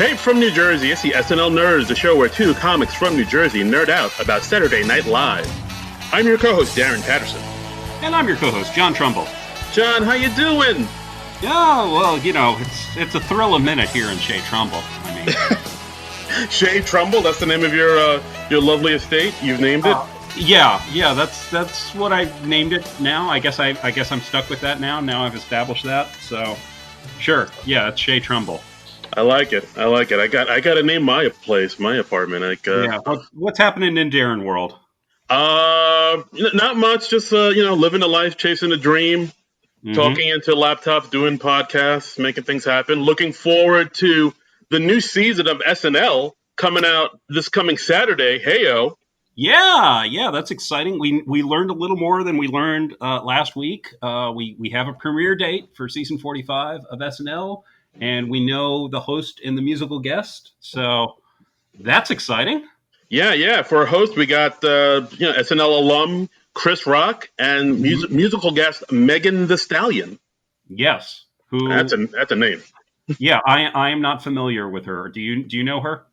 Taped from New Jersey, it's the SNL Nerds, the show where two comics from New Jersey nerd out about Saturday Night Live. I'm your co-host, Darren Patterson. And I'm your co-host, John Trumbull. John, how you doing? Yeah, well, you know, it's a thrill a minute here in Shea Trumbull. I mean, Shea Trumbull, that's the name of your lovely estate. You've named it. Yeah, that's what I named it now. I guess I'm stuck with that now. Now I've established that. So, sure, yeah, it's Shea Trumbull. I like it. I got to name my place, my apartment. Yeah. What's happening in Darren world? Not much. Just living a life, chasing a dream, talking into laptops, doing podcasts, making things happen. Looking forward to the new season of SNL coming out this coming Saturday. Heyo. Yeah, that's exciting. We learned a little more than we learned last week. We have a premiere date for season 45 of SNL. And we know the host and the musical guest, so that's exciting. Yeah. For a host, we got SNL alum Chris Rock and musical guest Megan Thee Stallion. Yes, that's a name. Yeah, I am not familiar with her. Do you know her?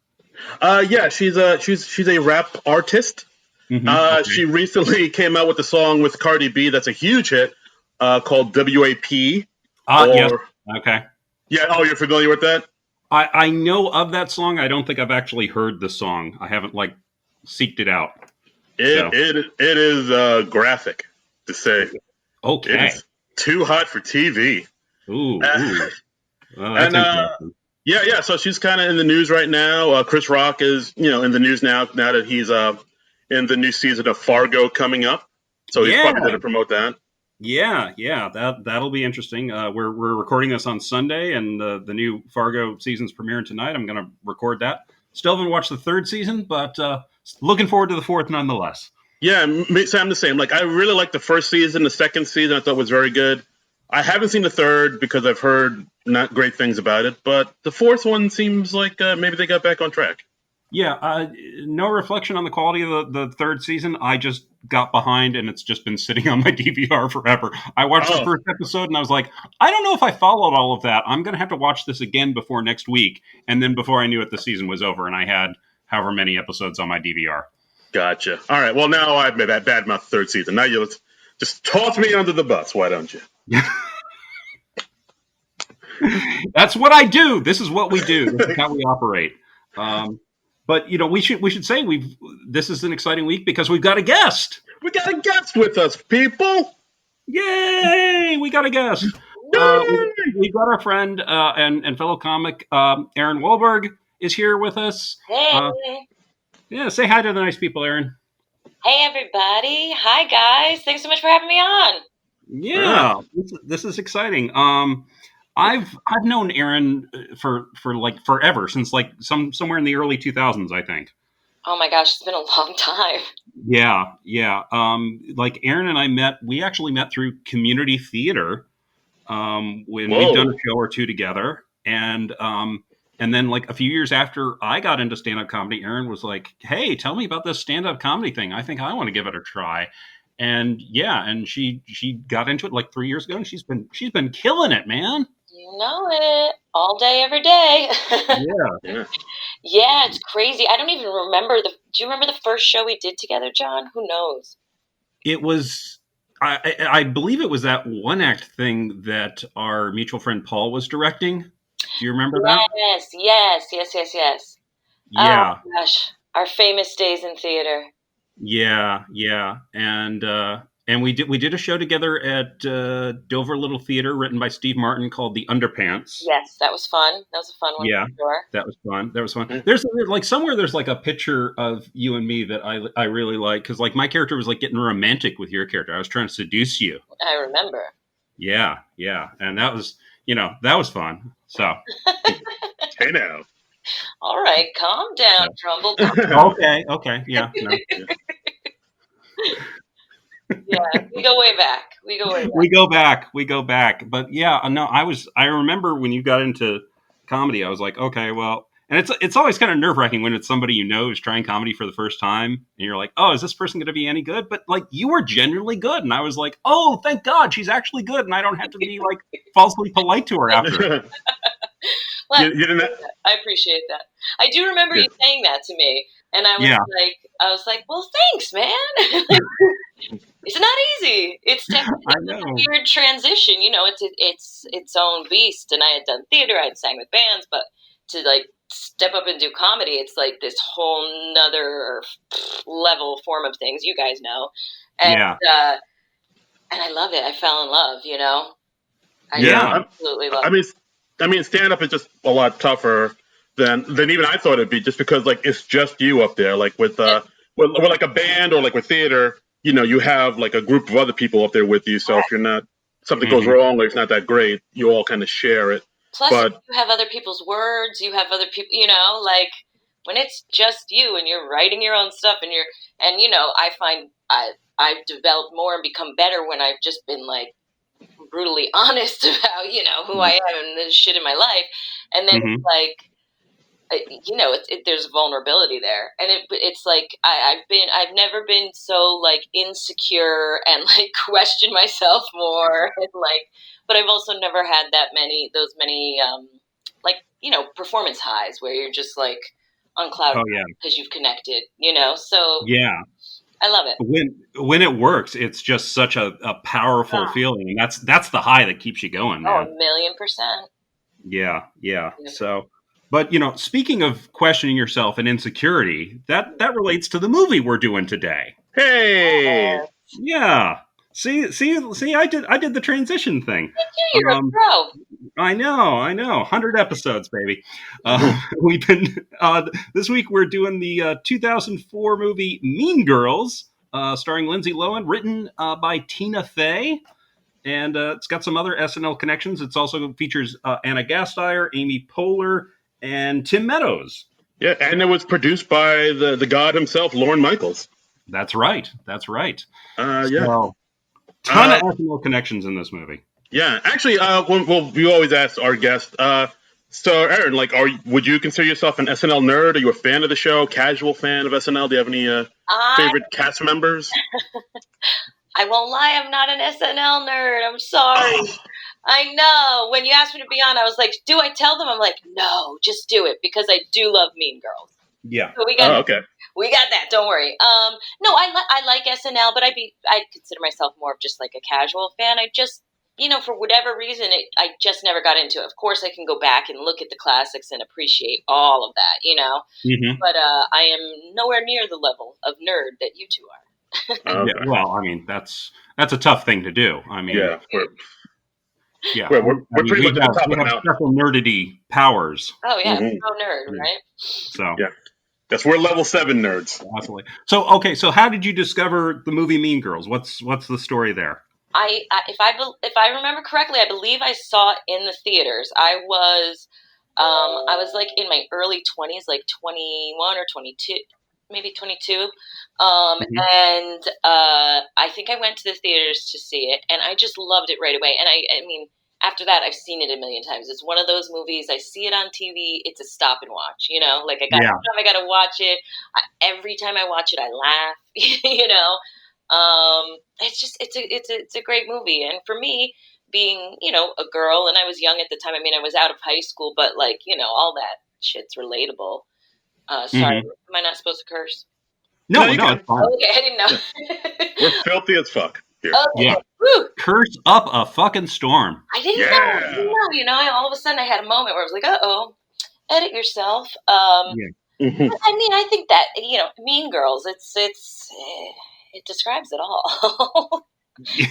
Yeah, she's a rap artist. Okay. She recently came out with a song with Cardi B that's a huge hit called WAP. Yes. Okay. Yeah. Oh, you're familiar with that? I know of that song. I don't think I've actually heard the song. I haven't seeked it out. It is graphic to say. Okay. It is too hot for TV. Ooh. Well, that's interesting. Yeah. So she's kind of in the news right now. Chris Rock is in the news now that he's in the new season of Fargo coming up. So he's probably going to promote that. Yeah, that'll be interesting. We're recording this on Sunday, and the new Fargo season's premiering tonight. I'm going to record that. Still haven't watched the third season, but looking forward to the fourth nonetheless. Yeah, Sam, the same. I really liked the first season. The second season I thought was very good. I haven't seen the third because I've heard not great things about it, but the fourth one seems like maybe they got back on track. Yeah, no reflection on the quality of the third season. I just got behind, and it's just been sitting on my DVR forever. I watched the first episode, and I was like, I don't know if I followed all of that. I'm going to have to watch this again before next week. And then before I knew it, the season was over, and I had however many episodes on my DVR. Gotcha. All right. Well, now I've made that bad mouth third season. Now you just toss me under the bus. Why don't you? That's what I do. This is what we do. This is how we operate. But we should say this is an exciting week because we've got a guest. We got a guest with us, people! Yay! We got a guest. We've got our friend and fellow comic Aaron Wahlberg is here with us. Hey. Say hi to the nice people, Aaron. Hey, everybody! Hi, guys! Thanks so much for having me on. Yeah, this is exciting. I've known Aaron for forever, since somewhere in the early 2000s, I think. Oh my gosh, it's been a long time. Yeah. Aaron and I we actually met through community theater when we'd done a show or two together. And then a few years after I got into stand-up comedy, Aaron was like, hey, tell me about this stand-up comedy thing. I think I want to give it a try. And she got into it 3 years ago, and she's been killing it, man. You know it. All day, every day. Yeah. Yeah, it's crazy. I don't even remember do you remember the first show we did together, John? Who knows? It was, I believe it was that one act thing that our mutual friend Paul was directing. Do you remember that? Yes. Yeah. Oh gosh, our famous days in theater. Yeah. And we did a show together at Dover Little Theater, written by Steve Martin, called The Underpants. Yes, that was fun. That was a fun one. Yeah, for sure. That was fun. There's somewhere there's a picture of you and me that I really like, because my character was getting romantic with your character. I was trying to seduce you. I remember. Yeah, and that was fun. So. Hey now. All right, calm down, Trumbull. Okay, yeah. No. Yeah, we go way back. We go back. But yeah, no, I remember when you got into comedy, I was like, okay, well, and it's always kind of nerve-wracking when it's somebody who's trying comedy for the first time, and you're like, oh, is this person going to be any good? But you were genuinely good, and I was like, oh, thank God, she's actually good, and I don't have to be falsely polite to her after. Well, You didn't. I appreciate that. I do remember you saying that to me, and I was like, well, thanks, man. It's not easy. It's definitely a weird transition. It's its own beast. And I had done theater, I had sang with bands, but to like step up and do comedy, it's like this whole nother level form of things. You guys know, and I love it. I fell in love. I absolutely love it. I mean, stand up is just a lot tougher than even I thought it'd be, just because like it's just you up there, like with like a band or like with theater. You have like a group of other people up there with you. So if you're not, something goes wrong or it's not that great, you all kind of share it. Plus, you have other people's words. You have other people, like when it's just you and you're writing your own stuff and I find I've developed more and become better when I've just been like brutally honest about, who I am and the shit in my life. And then it's like, there's vulnerability there, and it's like I've never been so like insecure and like question myself more, and like, but I've also never had those many performance highs where you're just like on cloud because you've connected, so I love it. When it works, it's just such a powerful feeling, and that's the high that keeps you going, man. 1,000,000%. Yeah. So. But, speaking of questioning yourself and insecurity, that relates to the movie we're doing today. Hey! Yeah. See, I did the transition thing. You're a pro. I know. 100 episodes, baby. We've been, this week we're doing the 2004 movie Mean Girls, starring Lindsay Lohan, written by Tina Fey. And it's got some other SNL connections. It also features Anna Gasteyer, Amy Poehler, and Tim Meadows. Yeah, and it was produced by the god himself, Lorne Michaels. That's right. Yeah. So, ton of SNL connections in this movie. Yeah, actually, we always ask our guests. So, Aaron, like, would you consider yourself an SNL nerd? Are you a fan of the show? Casual fan of SNL? Do you have any favorite cast members? I won't lie, I'm not an SNL nerd. I'm sorry. I know. When you asked me to be on, I was like, do I tell them? I'm like, no, just do it, because I do love Mean Girls. Yeah. So we got that. Don't worry. No, I like SNL, but I consider myself more of just like a casual fan. I just, for whatever reason, I just never got into it. Of course, I can go back and look at the classics and appreciate all of that, but I am nowhere near the level of nerd that you two are. Yeah, well, I mean, that's a tough thing to do. I mean, we're pretty much at the top of the mountain. Special nerdity powers. Oh yeah, so nerd, right? So yes, we're level 7 nerds. Absolutely. So how did you discover the movie Mean Girls? What's the story there? If I remember correctly, I believe I saw it in the theaters. I was like in my early 20s, like 21 or 22. Maybe 22. And I think I went to the theaters to see it, and I just loved it right away. And I mean, after that, I've seen it a million times. It's one of those movies, I see it on TV, it's a stop and watch, like I got to watch it. Every time I watch it, I laugh, it's a great movie. And for me, being, a girl, and I was young at the time, I mean, I was out of high school, but like, all that shit's relatable. Sorry, am I not supposed to curse? No, it's fine. Okay, I didn't know. We're filthy as fuck here. Okay. Yeah. Woo. Curse up a fucking storm. I didn't know. All of a sudden I had a moment where I was like, uh-oh, edit yourself. I mean, I think that, Mean Girls, it describes it all.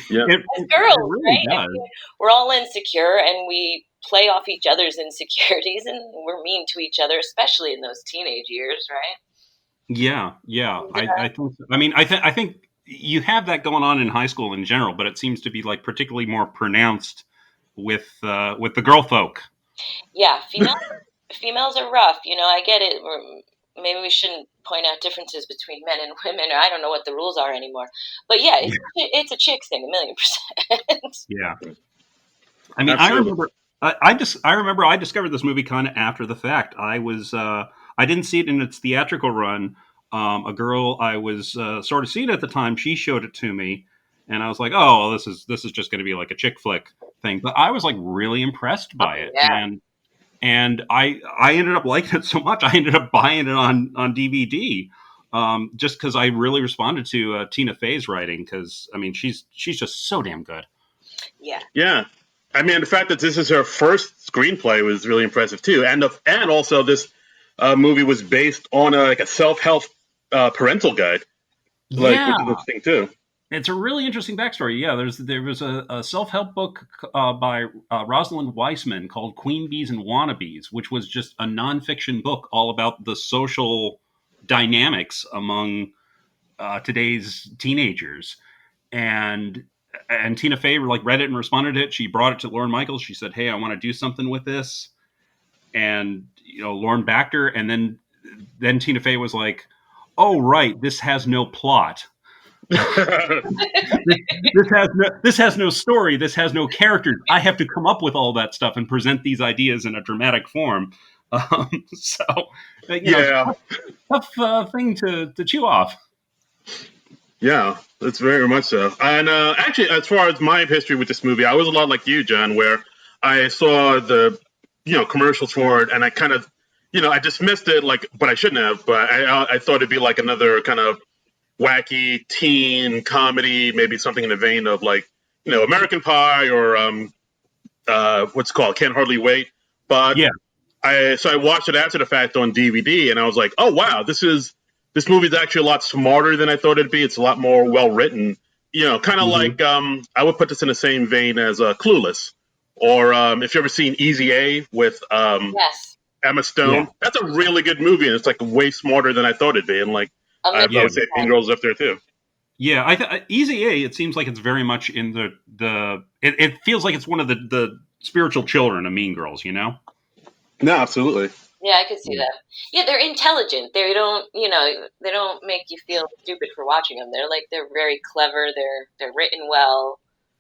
Yeah. As girls, really right? does. I mean, we're all insecure, and we play off each other's insecurities, and we're mean to each other, especially in those teenage years, right? Yeah. I think. I mean, I think you have that going on in high school in general, but it seems to be like particularly more pronounced with the girl folk. Yeah, females are rough. I get it. Maybe we shouldn't point out differences between men and women, or I don't know what the rules are anymore. But yeah, it's a chick thing, 1,000,000%. Yeah. I mean, I remember I discovered this movie kind of after the fact. I didn't see it in its theatrical run. A girl I was sort of seeing at the time, she showed it to me, and I was like, "Oh, this is just going to be like a chick flick thing." But I was like really impressed by it, And I ended up liking it so much, I ended up buying it on DVD, just because I really responded to Tina Fey's writing. Because I mean, she's just so damn good. Yeah. Yeah. I mean, the fact that this is her first screenplay was really impressive too, and also this movie was based on a self-help parental guide, which is interesting too. It's a really interesting backstory. Yeah, there was a self-help book by Rosalind Weissman called Queen Bees and Wannabes, which was just a nonfiction book all about the social dynamics among today's teenagers. And Tina Fey read it and responded to it. She brought it to Lorne Michaels. She said, "Hey, I want to do something with this." And Lorne backed her. And then Tina Fey was like, "Oh, right, this has no plot." this has no story. This has no characters. I have to come up with all that stuff and present these ideas in a dramatic form. Tough thing to chew off. Yeah, that's very much so. And actually, as far as my history with this movie, I was a lot like you, John, where I saw the commercials for it, and I kind of I dismissed it, but I shouldn't have. But I thought it'd be like another kind of wacky teen comedy, maybe something in the vein of American Pie or what's it called, Can't Hardly Wait. But yeah, I watched it after the fact on DVD, and I was like, oh wow, this movie is actually a lot smarter than I thought it'd be. It's a lot more well written. Kind of like I would put this in the same vein as Clueless, or if you ever seen Easy A with yes. Emma Stone. Yeah. That's a really good movie, and it's way smarter than I thought it'd be. And I would say Mean Girls up there too. Yeah, Easy A. It seems like it's very much in the. It feels like it's one of the spiritual children of Mean Girls. No, absolutely. Yeah, I could see that. Yeah, they're intelligent. They don't, they don't make you feel stupid for watching them. They're very clever. They're written well.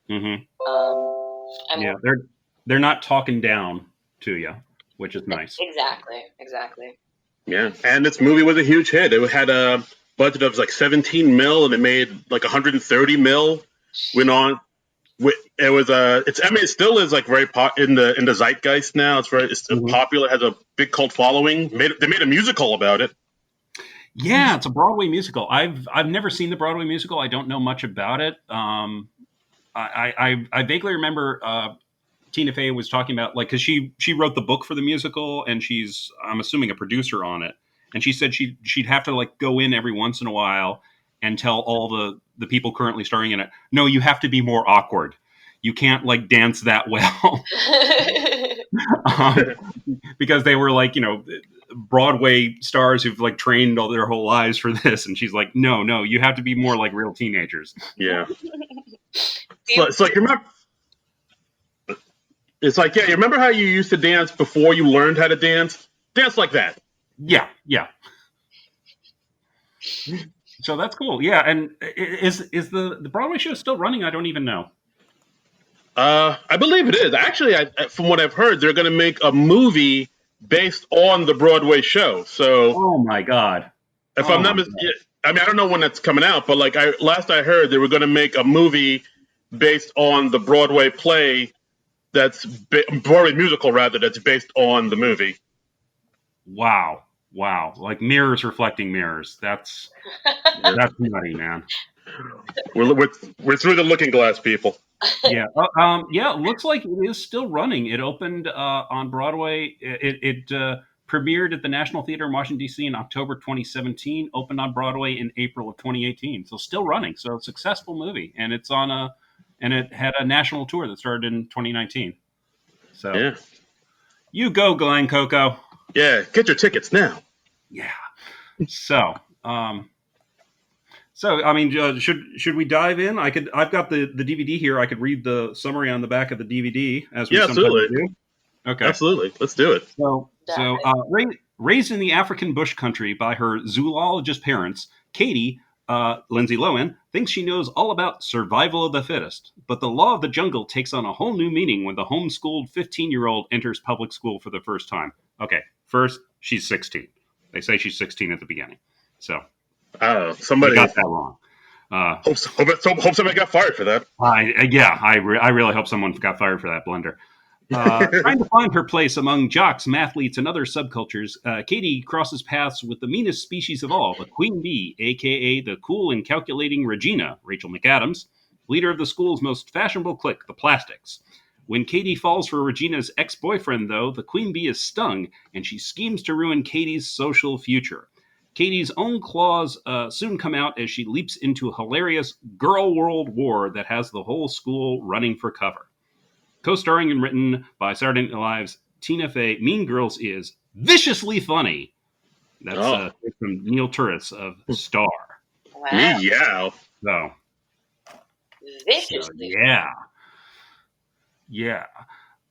Mm-hmm. They're not talking down to you, which is nice. Exactly. Yeah, and this movie was a huge hit. It had a budget of 17 mil, and it made 130 mil. Went on. It was it still is very in the zeitgeist now. It's popular. It has a big cult following. They made a musical about it. Yeah, it's a Broadway musical. I've never seen the Broadway musical. I don't know much about it. I vaguely remember Tina Fey was talking about because she wrote the book for the musical, and she's, I'm assuming, a producer on it. And she said she'd have to go in every once in a while and tell all the people currently starring in it, no, you have to be more awkward. You can't dance that well. Because they were Broadway stars who've trained all their whole lives for this. And she's like, no, you have to be more like real teenagers. Yeah. It's remember. It's you remember how you used to dance before you learned how to dance? Dance like that. Yeah. So that's cool. Yeah, and is the Broadway show still running? I don't even know. I believe it is. Actually, from what I've heard, they're going to make a movie based on the Broadway show. So, oh my God! If I'm not mistaken, I mean, I don't know when that's coming out, but last I heard, they were going to make a movie based on the Broadway play. That's Broadway musical, rather. That's based on the movie. Wow! Mirrors reflecting mirrors. That's nutty, man. We're through the looking glass, people. Yeah. It looks like it is still running. It opened on Broadway. It premiered at the National Theater in Washington, D.C. in October 2017. Opened on Broadway in April of 2018. So still running. So a successful movie, and it's on and it had a national tour that started in 2019. So yeah, you go, Glenn Coco. Yeah, get your tickets now. Yeah. So, I mean, should we dive in? I've got the DVD here. I could read the summary on the back of the DVD as we sometimes do. Okay. Absolutely. Let's do it. Raised in the African bush country by her zoologist parents, Katie, Lindsay Lohan, thinks she knows all about survival of the fittest. But the law of the jungle takes on a whole new meaning when the homeschooled 15-year-old enters public school for the first time. Okay, first, she's 16. They say she's 16 at the beginning. So, somebody got that wrong. Hope somebody got fired for that. I really hope someone got fired for that blunder. Trying to find her place among jocks, mathletes, and other subcultures, Katie crosses paths with the meanest species of all, the queen bee, a.k.a. the cool and calculating Regina, Rachel McAdams, leader of the school's most fashionable clique, the Plastics. When Katie falls for Regina's ex-boyfriend, though, the queen bee is stung, and she schemes to ruin Katie's social future. Katie's own claws soon come out as she leaps into a hilarious girl world war that has the whole school running for cover. Co-starring and written by Saturday Night Live's Tina Fey, Mean Girls is viciously funny. That's from Neil Turris of Star. Wow. Meow. So, Viciously. Yeah.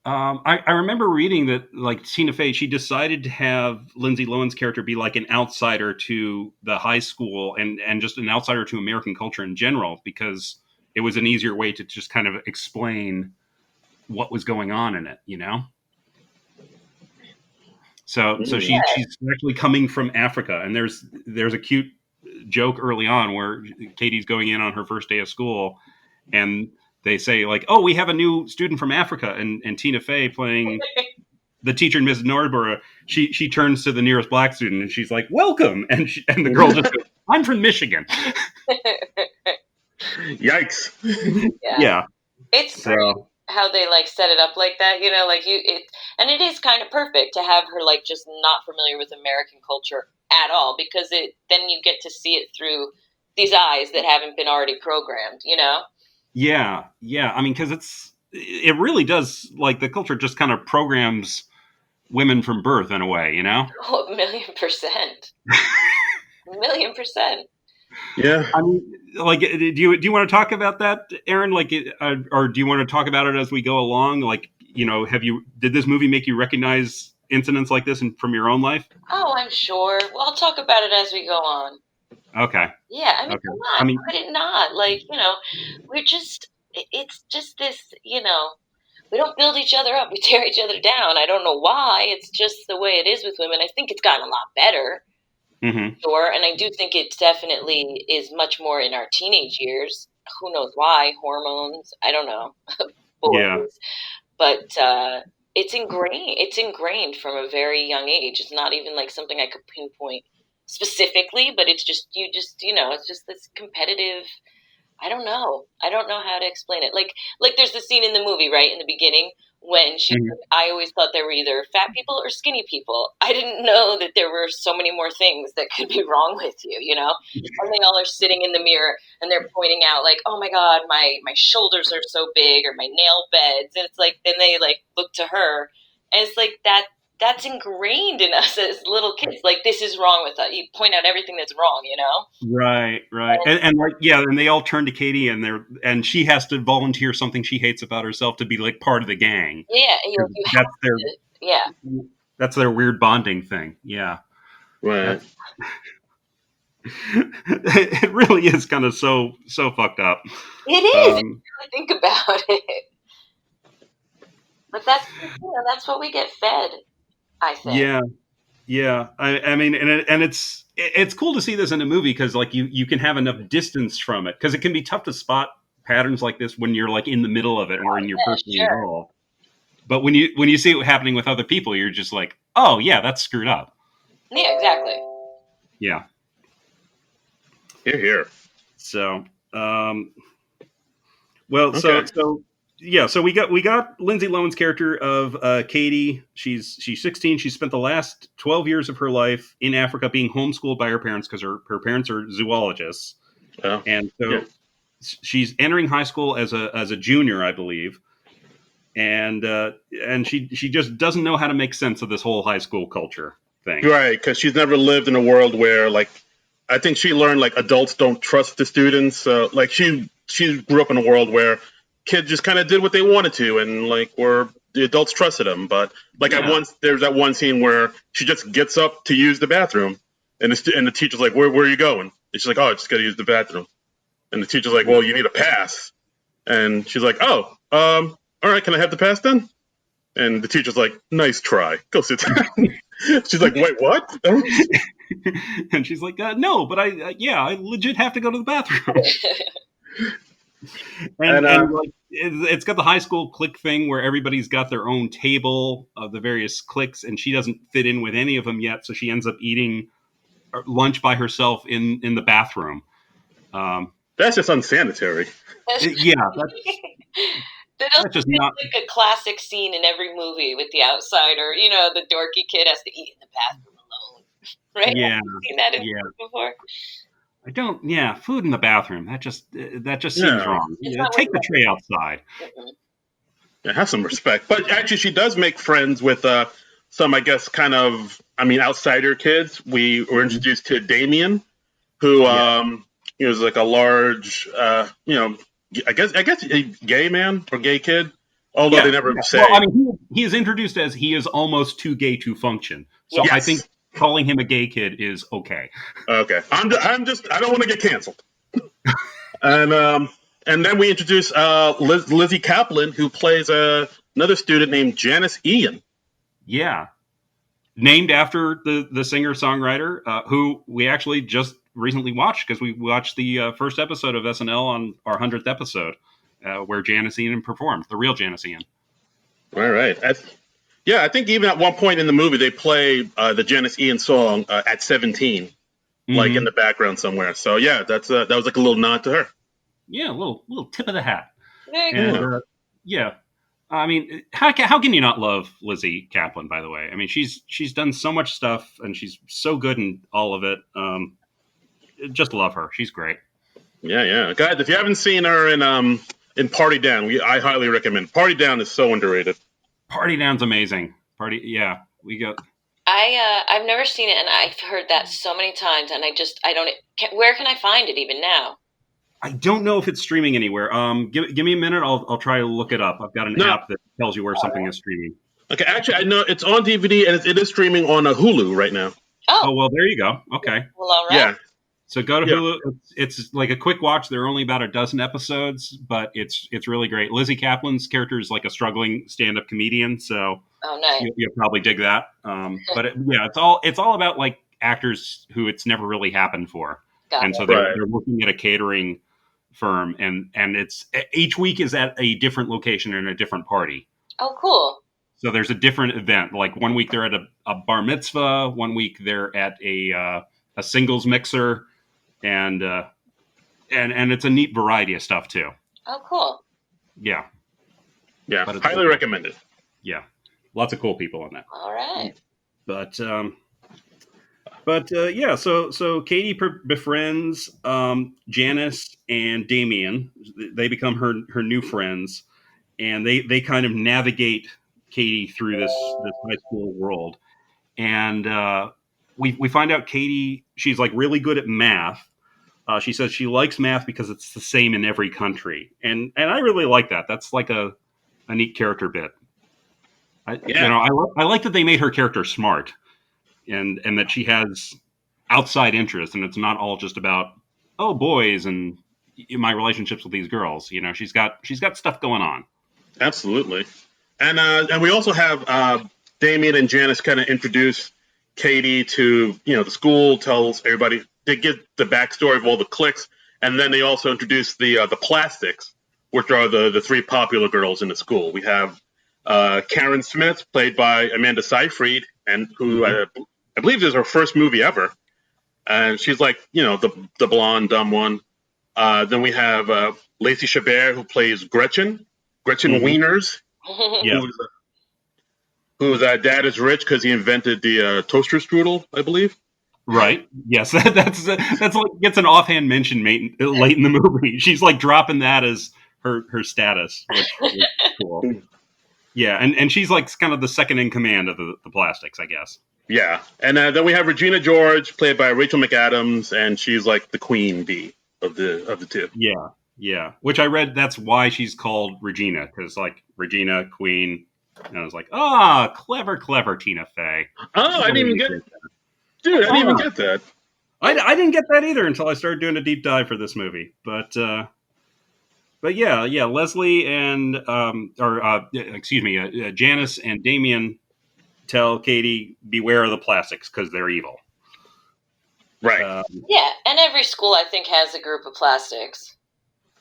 I remember reading that, like, Tina Fey, she decided to have Lindsay Lohan's character be like an outsider to the high school and just an outsider to American culture in general, because it was an easier way to just kind of explain what was going on in it, you know? So she's actually coming from Africa, and there's a cute joke early on where Katie's going in on her first day of school, and they say, like, oh, we have a new student from Africa, and Tina Fey, playing the teacher in Mrs. Nordborough, she turns to the nearest black student and she's like, welcome, and the girl just goes, I'm from Michigan. Yikes. Yeah. It's great how they like set it up like that, you know, like and it is kind of perfect to have her like just not familiar with American culture at all, because then you get to see it through these eyes that haven't been already programmed, you know? Yeah. I mean, because it really does, like, the culture just kind of programs women from birth in a way, you know? Oh, 1,000,000%. 1,000,000%. Yeah. I mean, like, do you want to talk about that, Aaron? Like, or do you want to talk about it as we go along? Like, you know, did this movie make you recognize incidents like this from your own life? Oh, I'm sure. Well, I'll talk about it as we go on. Okay. Yeah, I mean, come on. How could it not? Like, you know, it's just this, you know, we don't build each other up. We tear each other down. I don't know why. It's just the way it is with women. I think it's gotten a lot better. Mm-hmm. Sure. And I do think it definitely is much more in our teenage years. Who knows why? Hormones. I don't know. Boys. Yeah. But it's ingrained from a very young age. It's not even like something I could pinpoint specifically, but it's just, you know, it's just this competitive. I don't know how to explain it. Like there's the scene in the movie, right, in the beginning, when I always thought there were either fat people or skinny people. I didn't know that there were so many more things that could be wrong with you, you know? And they all are sitting in the mirror and they're pointing out like, oh my God, my shoulders are so big, or my nail beds. And it's like, then they like look to her and it's like that's ingrained in us as little kids. Like, this is wrong with us. You point out everything that's wrong, you know? Right. And like, yeah, and they all turn to Katie and she has to volunteer something she hates about herself to be like part of the gang. Yeah. That's their weird bonding thing. Yeah. Right. It really is kind of so fucked up. It is. If you really think about it. But that's what we get fed, I think. Yeah. I mean, and it's cool to see this in a movie because like you can have enough distance from it, because it can be tough to spot patterns like this when you're like in the middle of it or when you're personally involved. But when you see it happening with other people, you're just like, oh yeah, that's screwed up. Yeah, exactly. Yeah. Here. So, so we got Lindsay Lohan's character of Katie. She's 16. She spent the last 12 years of her life in Africa being homeschooled by her parents because her parents are zoologists. Oh, and so she's entering high school as a junior, I believe. And she just doesn't know how to make sense of this whole high school culture thing. Right, because she's never lived in a world where, like, I think she learned, like, adults don't trust the students. So, like, she grew up in a world where kids just kind of did what they wanted to, and like where the adults trusted them. But like there's that one scene where she just gets up to use the bathroom, and the teacher's like, "Where are you going?" And she's like, "Oh, I just got to use the bathroom." And the teacher's like, "Well, you need a pass." And she's like, "Oh, all right, can I have the pass then?" And the teacher's like, "Nice try. Go sit down." She's like, "Wait, what?" And she's like, "No, but I legit have to go to the bathroom." And like, it's got the high school clique thing where everybody's got their own table of the various cliques, and she doesn't fit in with any of them yet, so she ends up eating lunch by herself in the bathroom. That's just unsanitary. That's just not like a classic scene in every movie with the outsider. You know, the dorky kid has to eat in the bathroom alone, right? Yeah, have you seen that in before? I don't. Yeah, food in the bathroom. That just seems wrong. Take the tray outside. Yeah, have some respect. But actually, she does make friends with some, I guess, outsider kids. We were introduced to Damien, who he was like a large, I guess a gay man or gay kid. Although they never say. Well, I mean, he is introduced as he is almost too gay to function. So I think calling him a gay kid is okay. Okay, I don't want to get canceled. And then we introduce Lizzie Kaplan, who plays another student named Janice Ian. Yeah, named after the singer-songwriter who we actually just recently watched, because we watched the first episode of SNL on our 100th episode, where Janice Ian performed, the real Janice Ian. All right. I think even at one point in the movie, they play the Janice Ian song at 17, like in the background somewhere. So, yeah, that was like a little nod to her. Yeah, a little tip of the hat. And, I mean, how can you not love Lizzie Kaplan, by the way? I mean, she's done so much stuff, and she's so good in all of it. Just love her. She's great. Yeah. Guys, if you haven't seen her in Party Down, I highly recommend. Party Down is so underrated. Party Down's amazing. I've never seen it, and I've heard that so many times, and where can I find it even now? I don't know if it's streaming anywhere. Give me a minute. I'll try to look it up. I've got an app that tells you where something is streaming. Okay, actually, I know it's on DVD, and it is streaming on Hulu right now. Oh, well, there you go. Okay. Well, all right. Yeah. So go to Hulu. It's like a quick watch. There are only about a dozen episodes, but it's really great. Lizzie Kaplan's character is like a struggling stand-up comedian, so nice. You'll probably dig that. But it's all about like actors who it's never really happened for, so they're looking at a catering firm, and it's each week is at a different location and a different party. Oh, cool. So there's a different event. Like one week they're at a bar mitzvah, one week they're at a singles mixer, and it's a neat variety of stuff too. Oh, cool. Yeah, highly recommended. Yeah, lots of cool people on that. All right. So Katie befriends Janice and Damien. They become her new friends, and they kind of navigate Katie through this high school world. And we find out Katie, she's like really good at math. She says she likes math because it's the same in every country, and I really like that. That's like a neat character bit. I like that they made her character smart. And that she has outside interests, and it's not all just about boys and my relationships with these girls. You know, she's got stuff going on. Absolutely, and we also have Damien and Janice kind of introduce Katie to the school, tells everybody, they give the backstory of all the cliques, and then they also introduce the Plastics, which are the three popular girls in the school. We have Karen Smith, played by Amanda Seyfried, and who I believe this is her first movie ever. And she's like, the blonde, dumb one. Then we have Lacey Chabert, who plays Gretchen Wieners, whose dad is rich because he invented the toaster strudel, I believe. Right. Yes. That's like gets an offhand mention late in the movie. She's like dropping that as her status, which is cool. Yeah, and she's like kind of the second in command of the Plastics, I guess. Yeah, and then we have Regina George, played by Rachel McAdams, and she's like the queen bee of the two. Yeah. Which I read that's why she's called Regina, because like Regina, queen, and I was like, clever Tina Fey. Oh, I didn't even get it, dude. I didn't even get that. I didn't get that either until I started doing a deep dive for this movie, but yeah, Leslie and Janice and Damien tell Katie, beware of the Plastics because they're evil. Right. Yeah, and every school I think has a group of Plastics.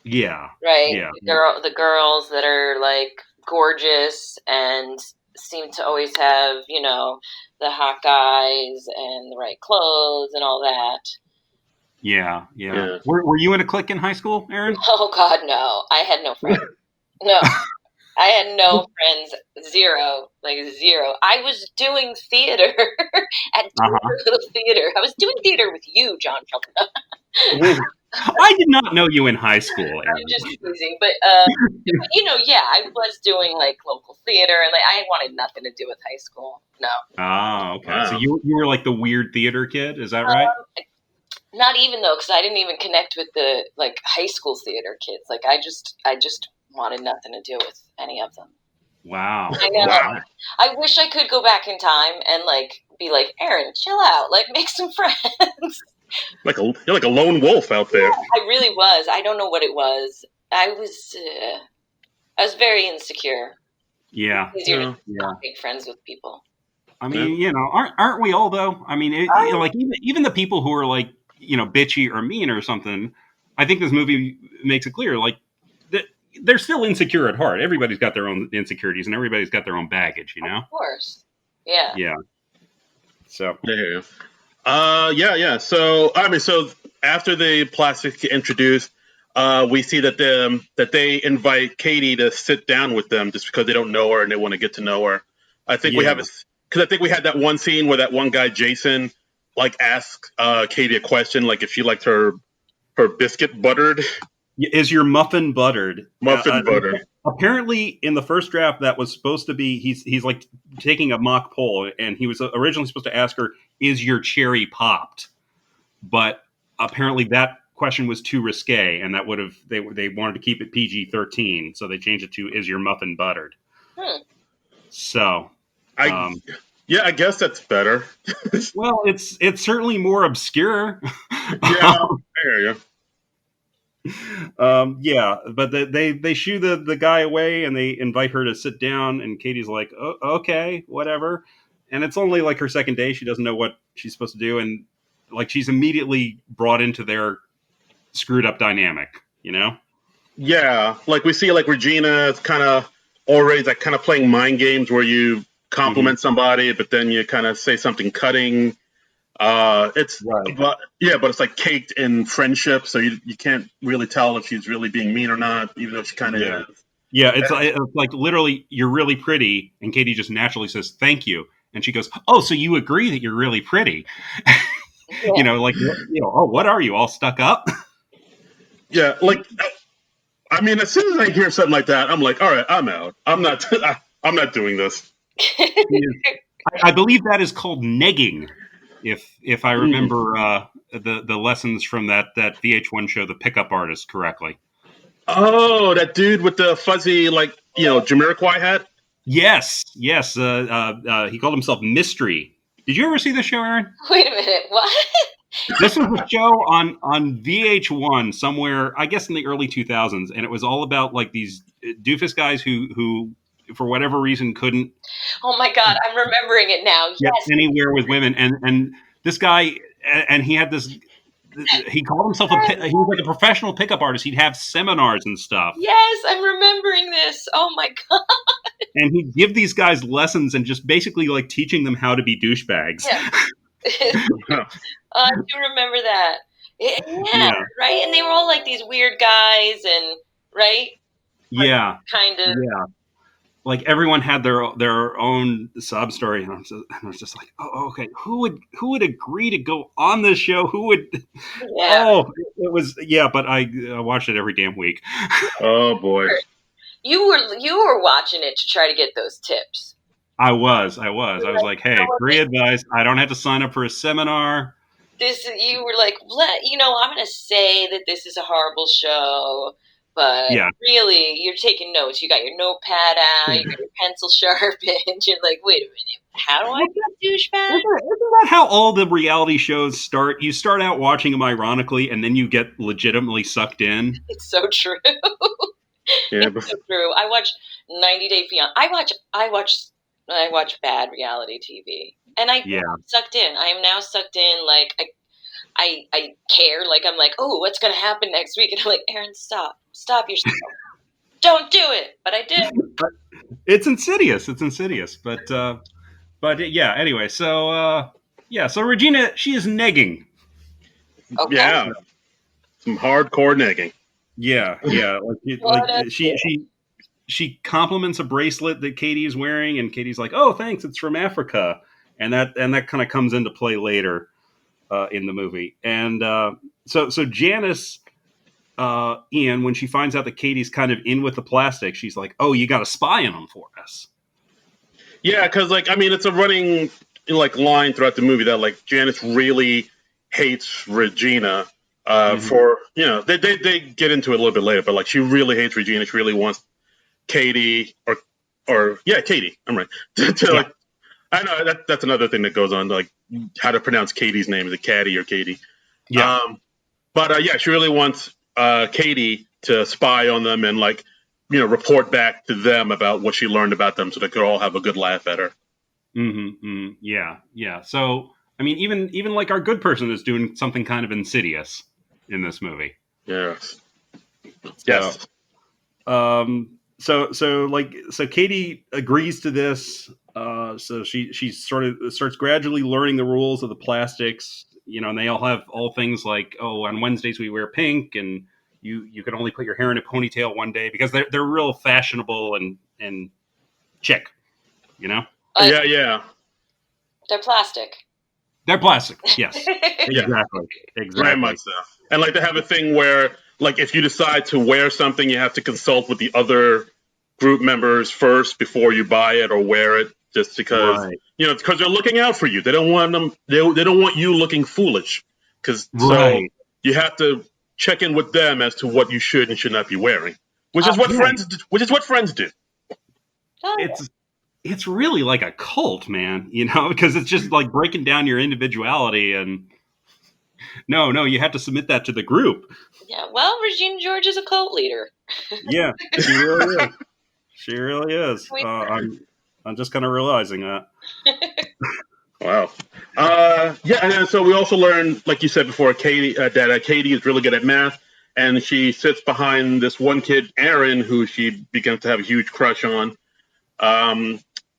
Yeah. Right. Yeah. The girls that are like gorgeous and seem to always have, the hot guys and the right clothes and all that. Yeah. Were you in a clique in high school, Aaron? Oh God, no. I had no friends. No. I had no friends. Zero. Like zero. I was doing theater at Little Theater. I was doing theater with you, John Felton. I did not know you in high school, Aaron. I'm just teasing, but I was doing like local theater, and like I wanted nothing to do with high school. No. Oh, okay. Wow. So you were like the weird theater kid, is that right? Not even though, because I didn't even connect with the like high school theater kids. Like I just wanted nothing to do with any of them. Wow. I know. Wow. I wish I could go back in time and like be like, Aaron, chill out, like make some friends. You're like a lone wolf out there. Yeah, I really was. I don't know what it was. I was very insecure. Yeah. It's easier to not make friends with people. I mean, aren't we all though? I mean, like even the people who are like, bitchy or mean or something. I think this movie makes it clear, like they're still insecure at heart. Everybody's got their own insecurities and everybody's got their own baggage, Of course. Yeah. Yeah. So. Yeah. So after the plastic get introduced, we see that they invite Katie to sit down with them just because they don't know her and they want to get to know her. I think we had that one scene where that one guy Jason like asked Katie a question, like if she liked her biscuit buttered. Is your muffin buttered? Buttered. Apparently, in the first draft, that was supposed to be he's like taking a mock poll, and he was originally supposed to ask her, "Is your cherry popped?" But apparently, that question was too risque, and that would have they wanted to keep it PG-13, so they changed it to, "Is your muffin buttered?" So, I guess that's better. Well, it's certainly more obscure. Yeah, there you go. But they shoo the guy away and they invite her to sit down, and Katie's like, oh, okay, whatever. And it's only like her second day. She doesn't know what she's supposed to do. And like, she's immediately brought into their screwed up dynamic, Yeah. Like we see like Regina is kind of already like kind of playing mind games where you compliment somebody, but then you kind of say something cutting. It's right. But it's like caked in friendship, so you can't really tell if she's really being mean or not, even though she kind of is. Yeah, it's like literally, you're really pretty, and Katie just naturally says thank you, and she goes, "Oh, so you agree that you're really pretty?" Oh, what are you, all stuck up? Yeah, like I mean, as soon as I hear something like that, I'm like, all right, I'm out. I'm not doing this. I believe that is called negging. If I remember the lessons from that VH1 show, The Pickup Artist, correctly. Oh, that dude with the fuzzy, like, Jamiroquai hat? Yes. He called himself Mystery. Did you ever see this show, Aaron? Wait a minute, what? This was a show on VH1 somewhere, I guess in the early 2000s, and it was all about like these doofus guys who for whatever reason couldn't. Oh my God, I'm remembering it now. Get anywhere with women, and this guy, and he had this. He called himself he was like a professional pickup artist. He'd have seminars and stuff. Yes, I'm remembering this. Oh my God. And he'd give these guys lessons and just basically like teaching them how to be douchebags. Yeah. I do remember that. Yeah, right. And they were all like these weird guys, and right. Yeah. Kind of. Yeah. Like everyone had their own sob story, and I was just like, oh, okay, who would agree to go on this show? Who would? Yeah. Oh, it was but I watched it every damn week. Oh boy, you were watching it to try to get those tips. I was like, hey, free advice. I don't have to sign up for a seminar. You were like, I'm going to say that this is a horrible show. But really, you're taking notes. You got your notepad out, you got your pencil sharpened. You're like, wait a minute, how do I get douchebag? Isn't that how all the reality shows start? You start out watching them ironically, and then you get legitimately sucked in. It's so true. It's so true. I watch 90 Day Fiancé. I watch bad reality TV, and I'm sucked in. I am now sucked in. Like I care. Like, I'm like, oh, what's going to happen next week? And I'm like, Aaron, stop yourself. Don't do it. But I did. It's insidious. But yeah, anyway, so Regina, she is negging. Okay. Yeah. Some hardcore negging. Yeah. She compliments a bracelet that Katie is wearing, and Katie's like, "Oh, thanks, it's from Africa," and that kind of comes into play later in the movie. And so Janice, Ian, when she finds out that Katie's kind of in with the plastic, she's like, "Oh, you got a spy in them for us." Yeah, because it's a running line throughout the movie that Janice really hates Regina for they get into it a little bit later, but she really hates Regina. She really wants Katie or Katie. I'm right. I know that's another thing that goes on, how to pronounce Katie's name. Is it Caddy or Katie? Yeah. But she really wants Katie to spy on them and report back to them about what she learned about them, so they could all have a good laugh at her. Yeah. So even our good person is doing something kind of insidious in this movie. Yes. So Katie agrees to this. So she starts gradually learning the rules of the plastics, and they all have things like, oh, on Wednesdays we wear pink, and you can only put your hair in a ponytail one day, because they're real fashionable and chic, Yeah. They're plastic. They're plastic. Yes. Exactly. Very much so. And they have a thing where if you decide to wear something, you have to consult with the other group members first before you buy it or wear it, just because because they're looking out for you. They don't want them. They don't want you looking foolish. So you have to check in with them as to what you should and should not be wearing, which is what friends do. It's really like a cult, man. Because it's just breaking down your individuality, and no, you have to submit that to the group. Yeah, well, Regina George is a cult leader. Yeah, she really is. She really is. I'm just kind of realizing that. Wow. And so we also learned, like you said before, Katie, that Katie is really good at math, and she sits behind this one kid, Aaron, who she begins to have a huge crush on.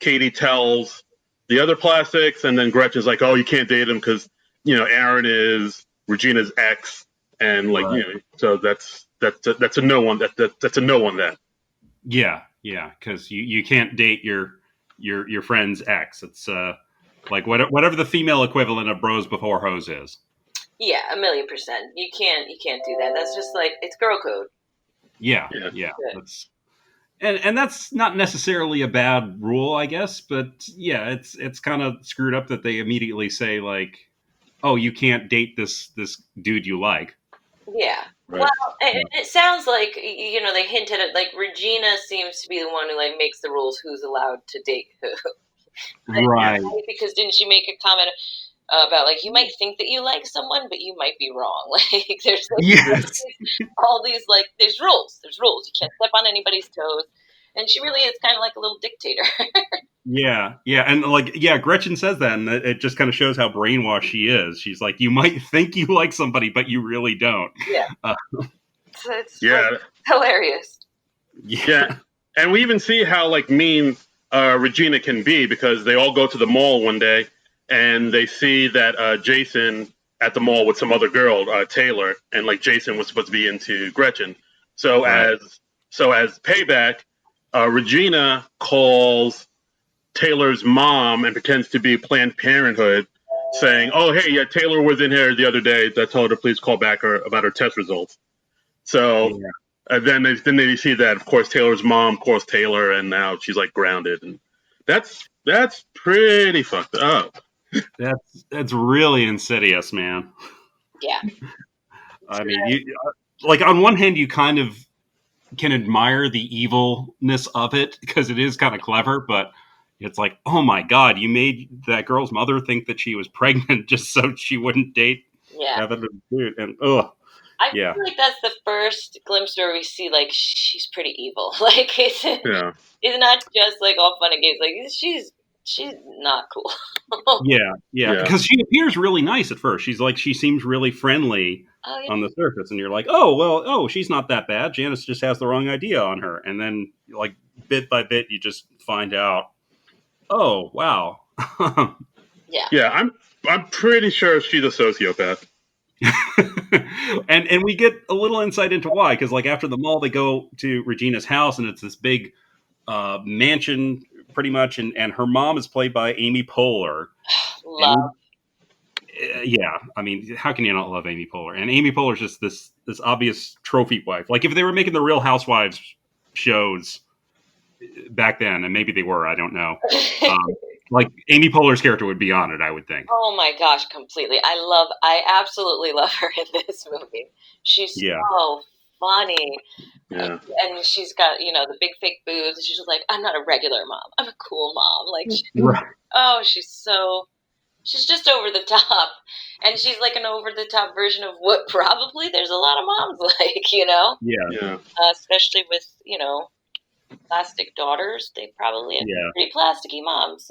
Katie tells the other plastics, and then Gretchen's like, "Oh, you can't date him because Aaron is Regina's ex," and so that's a no on that. That's a no on that. Yeah, because you can't date your friend's ex. It's whatever the female equivalent of bros before hoes is. Yeah, 1,000,000%. You can't do that. That's just it's girl code. Yeah. And that's not necessarily a bad rule, I guess, but yeah, it's kind of screwed up that they immediately say oh, you can't date this dude you like. Yeah. Right. Well, it sounds like they hinted at Regina seems to be the one who makes the rules who's allowed to date who. Right. Because didn't she make a comment about you might think that you like someone, but you might be wrong. There's all these there's rules. You can't step on anybody's toes, and she really is kind of like a little dictator. Yeah, and Gretchen says that, and it just kind of shows how brainwashed she is. She's like, you might think you like somebody, but you really don't. Yeah, it's hilarious. Yeah, and we even see how mean Regina can be, because they all go to the mall one day. And they see that Jason at the mall with some other girl, Taylor, and Jason was supposed to be into Gretchen. So as payback, Regina calls Taylor's mom and pretends to be Planned Parenthood, saying, "Oh, hey, yeah, Taylor was in here the other day. I told her to please call back about her test results." So then they see that, of course, Taylor's mom calls Taylor, and now she's grounded, and that's pretty fucked up. That's really insidious, man. Yeah. I mean, you, on one hand, you kind of can admire the evilness of it because it is kind of clever, but it's oh my God, you made that girl's mother think that she was pregnant just so she wouldn't date Evan dude. And I feel that's the first glimpse where we see she's pretty evil. It's not just all fun and games. she's not cool. Yeah, because she appears really nice at first. She seems really friendly on the surface, and you're like, she's not that bad. Janice just has the wrong idea on her, and then like bit by bit, you just find out, oh wow, yeah, I'm pretty sure she's a sociopath. and we get a little insight into why, because like after the mall, they go to Regina's house, and it's this big mansion, pretty much, and her mom is played by Amy Poehler. Love. Yeah, I mean, how can you not love Amy Poehler? And Amy Poehler's just this obvious trophy wife. Like if they were making the Real Housewives shows back then, and maybe they were, I don't know. Like Amy Poehler's character would be on it, I would think. Oh my gosh, completely. I absolutely love her in this movie. She's so funny. Yeah. And she's got, the big fake boobs. And she's just like, I'm not a regular mom. I'm a cool mom. Like, she's just over the top. And she's like an over the top version of what probably there's a lot of moms like, Yeah. Especially with, plastic daughters. They probably have pretty plasticky moms,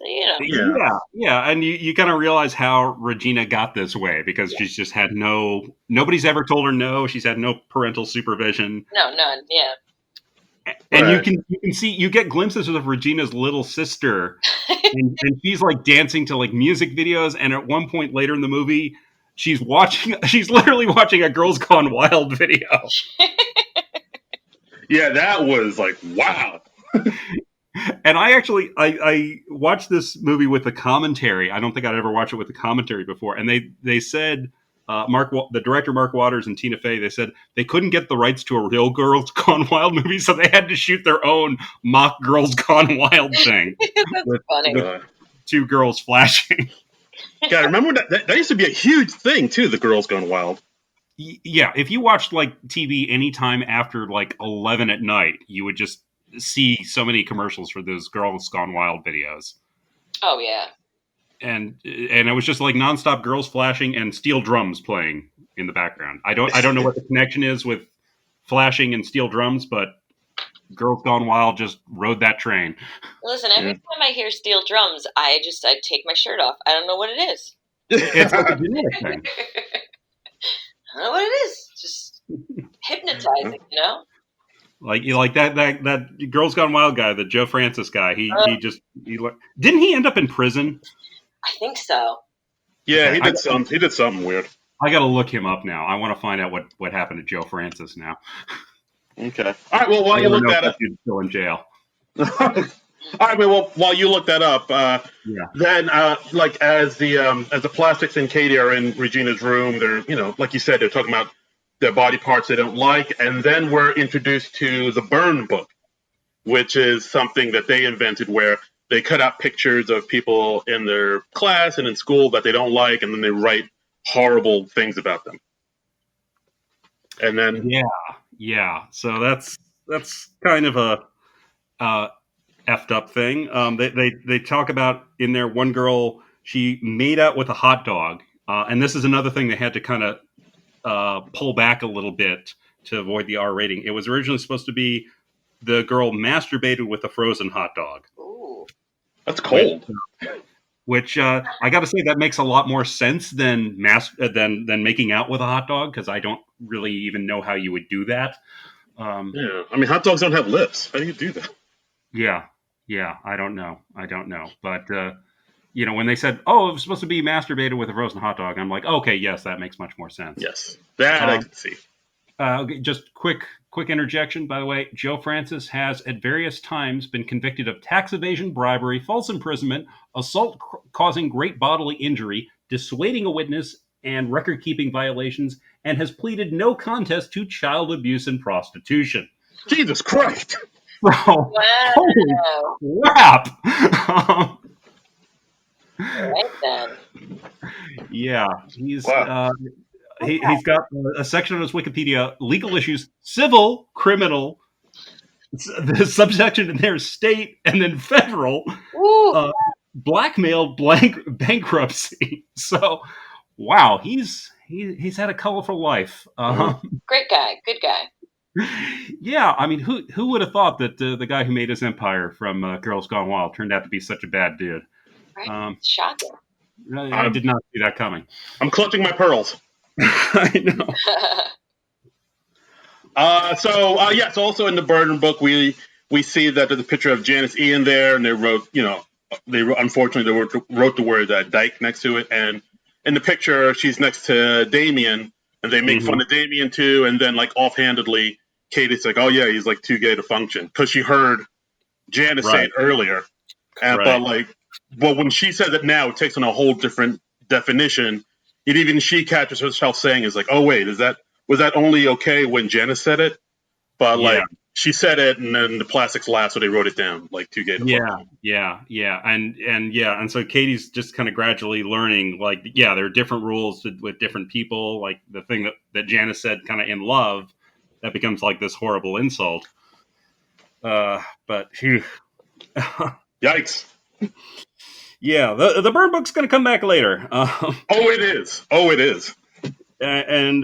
Yeah. And you kind of realize how Regina got this way, because she's just had nobody's ever told her no. She's had no parental supervision. No, none. Yeah. And you get glimpses of Regina's little sister, and she's like dancing to like music videos. And at one point later in the movie, she's literally watching a Girls Gone Wild video. Yeah, that was like, wow. And I watched this movie with the commentary. I don't think I'd ever watched it with the commentary before. And they said, the director Mark Waters and Tina Fey, they said they couldn't get the rights to a real Girls Gone Wild movie, so they had to shoot their own mock Girls Gone Wild thing. That's funny. With two girls flashing. Yeah, remember that used to be a huge thing too, the Girls Gone Wild. Yeah, if you watched like TV anytime after like 11 at night, you would just see so many commercials for those Girls Gone Wild videos. Oh yeah. And it was just like nonstop girls flashing and steel drums playing in the background. I don't know what the connection is with flashing and steel drums, but Girls Gone Wild just rode that train. Listen, every time I hear steel drums, I take my shirt off. I don't know what it is. It's like a genetic thing. I don't know what it is. Just hypnotizing, Like that Girls Gone Wild guy, the Joe Francis guy. He didn't he end up in prison? I think so. Yeah, he did something weird. I got to look him up now. I want to find out what happened to Joe Francis now. Okay. All right. Well, while you look that up, he's still in jail. All right. Well, while you look that up, then like as the plastics and Katie are in Regina's room, they're like you said, they're talking about their body parts they don't like, and then we're introduced to the burn book, which is something that they invented where they cut out pictures of people in their class and in school that they don't like, and then they write horrible things about them. And then so that's kind of a effed up thing. They talk about in there, one girl, she made out with a hot dog, and this is another thing they had to kind of pull back a little bit to avoid the R rating. It was originally supposed to be the girl masturbated with a frozen hot dog. Ooh. That's cold. Which I got to say, that makes a lot more sense than making out with a hot dog, because I don't really even know how you would do that. I mean, hot dogs don't have lips. How do you do that? Yeah, I don't know. But when they said, "Oh, it was supposed to be masturbated with a frozen hot dog," I'm like, okay, yes, that makes much more sense. Yes, that I can see. Okay, just quick interjection, by the way. Joe Francis has at various times been convicted of tax evasion, bribery, false imprisonment, assault causing great bodily injury, dissuading a witness, and record-keeping violations, and has pleaded no contest to child abuse and prostitution. Jesus Christ! Wow. Holy crap! Right then. Yeah, he's he's got a section on his Wikipedia: legal issues, civil, criminal. The subsection in there is state, and then federal, blackmail, bankruptcy. So, wow, he's had a colorful life. Great guy, good guy. Yeah, I mean, who would have thought that the guy who made his empire from Girls Gone Wild turned out to be such a bad dude? Right. Shocking. I did not see that coming. I'm clutching my pearls. I know. So also in the Burden book, we see that there's a picture of Janice Ian there, and they wrote, unfortunately, they wrote the word dyke next to it. And in the picture, she's next to Damien, and they make fun of Damien too. And then, like, offhandedly, Katie's like, "Oh yeah, he's like too gay to function," because she heard Janice say it earlier. But when she says it now, it takes on a whole different definition. And even she catches herself saying, "Is like, oh wait, was that only okay when Janice said it?" But like she said it, and then the plastics laughed, so they wrote it down like too gay to function. And so Katie's just kind of gradually learning, like, there are different rules with different people. Like the thing that Janice said, kind of in love, that becomes like this horrible insult. But phew. Yikes. Yeah, the Burn book's going to come back later. It is. And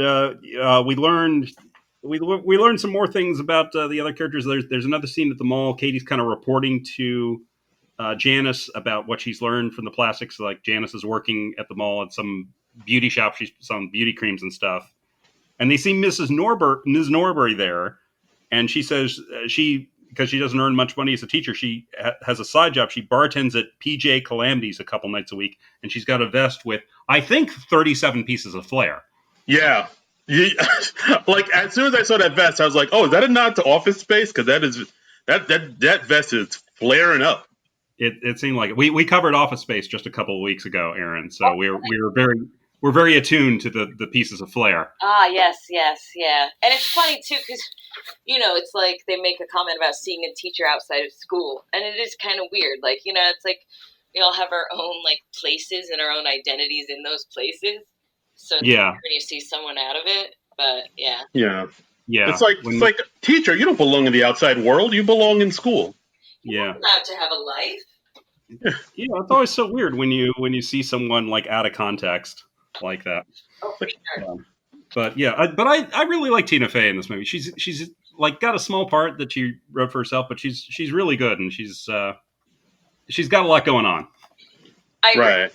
we learned some more things about the other characters. There's another scene at the mall. Katie's kind of reporting to Janice about what she's learned from the plastics. Like Janice is working at the mall at some beauty shop. She's selling beauty creams and stuff. And they see Ms. Norbury there, and she says because she doesn't earn much money as a teacher, she has a side job. She bartends at PJ Calamity's a couple nights a week, and she's got a vest with, I think, 37 pieces of flair. Yeah. Like, as soon as I saw that vest, I was like, oh, is that a nod to Office Space? Because that vest is flaring up. It seemed like it. We covered Office Space just a couple of weeks ago, Aaron. So we're very attuned to the pieces of flair. Yes, yeah. And it's funny too, because it's like they make a comment about seeing a teacher outside of school, and it is kind of weird. Like, it's like we all have our own like places and our own identities in those places. So when you see someone out of it, but yeah. It's like teacher, you don't belong in the outside world. You belong in school. You're not allowed to have a life. It's always so weird when you see someone like out of context like that. Oh, for sure. But I really like Tina Fey in this movie. She's like got a small part that she wrote for herself, but she's really good, and she's got a lot going on. Right.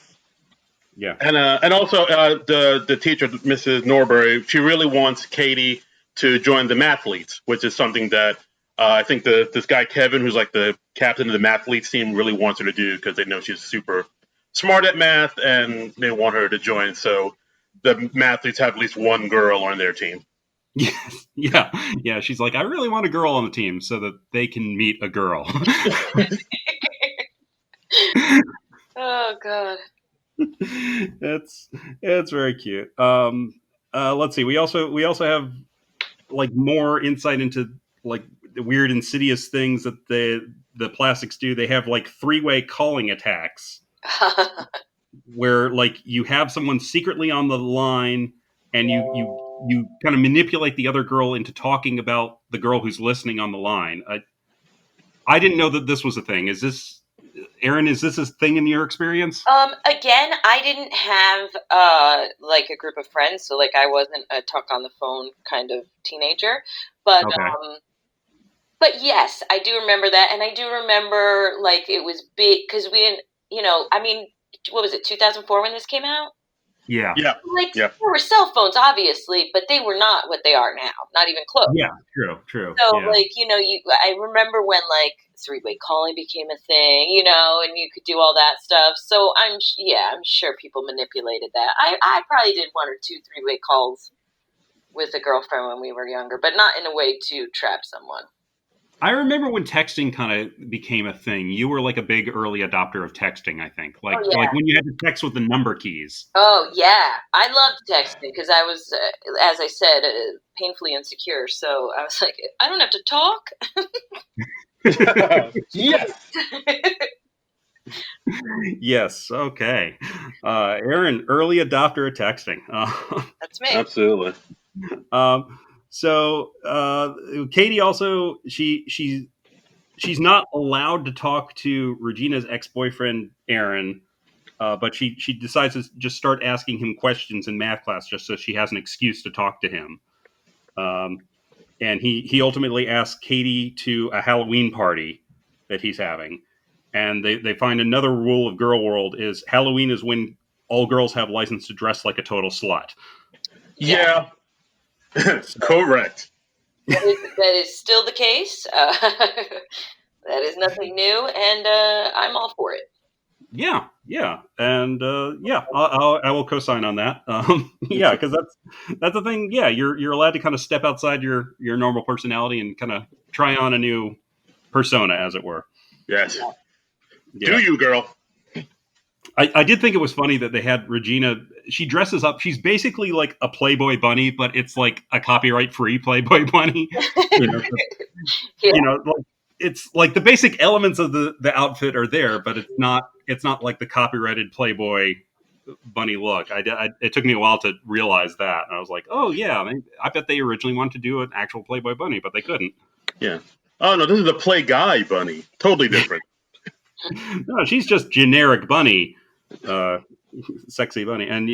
Yeah. And also the teacher, Mrs. Norbury, she really wants Katie to join the mathletes, which is something that I think this guy Kevin, who's like the captain of the mathletes team, really wants her to do because they know she's super smart at math and they want her to join. So the mathletes have at least one girl on their team. Yes. Yeah. She's like, I really want a girl on the team so that they can meet a girl. Oh God. It's very cute. Let's see. We also have like more insight into like the weird insidious things that the plastics do. They have like 3-way calling attacks where like you have someone secretly on the line and you kind of manipulate the other girl into talking about the girl who's listening on the line. I didn't know that this was a thing. Aaron, is this a thing in your experience? Again, I didn't have like a group of friends, so like I wasn't a talk on the phone kind of teenager. But but yes, I do remember that, and I do remember like it was big because we didn't, I mean, what was it, 2004 when this came out? Yeah. Like there were cell phones, obviously, but they were not what they are now. Not even close. Yeah, true. So like I remember when like 3-way calling became a thing, and you could do all that stuff. So I'm sure people manipulated that. I probably did 1 or 2 3-way calls with a girlfriend when we were younger, but not in a way to trap someone. I remember when texting kind of became a thing. You were like a big early adopter of texting, I think. Like when you had to text with the number keys. Oh, yeah. I loved texting because I was, as I said, painfully insecure. So I was like, I don't have to talk. Yes. Yes. Okay. Aaron, early adopter of texting. That's me. Absolutely. So Katie also she's not allowed to talk to Regina's ex-boyfriend Aaron, but she decides to just start asking him questions in math class just so she has an excuse to talk to him. And he ultimately asks Katie to a Halloween party that he's having, And they find another rule of Girl World is Halloween is when all girls have license to dress like a total slut. Yeah. Correct. That is still the case. That is nothing new, and I'm all for it. Yeah, and I will co-sign on that. Yeah, because that's the thing. Yeah, you're allowed to kind of step outside your normal personality and kind of try on a new persona, as it were. Yes. Yeah. Do you, girl? I did think it was funny that they had Regina. She dresses up. She's basically like a Playboy bunny, but it's like a copyright-free Playboy bunny. Yeah. Like, it's like the basic elements of the outfit are there, but it's not like the copyrighted Playboy bunny look. It took me a while to realize that. And I was like, oh yeah, I bet they originally wanted to do an actual Playboy bunny, but they couldn't. Yeah. Oh no, this is the Play Guy bunny. Totally different. No, she's just generic bunny, sexy bunny, and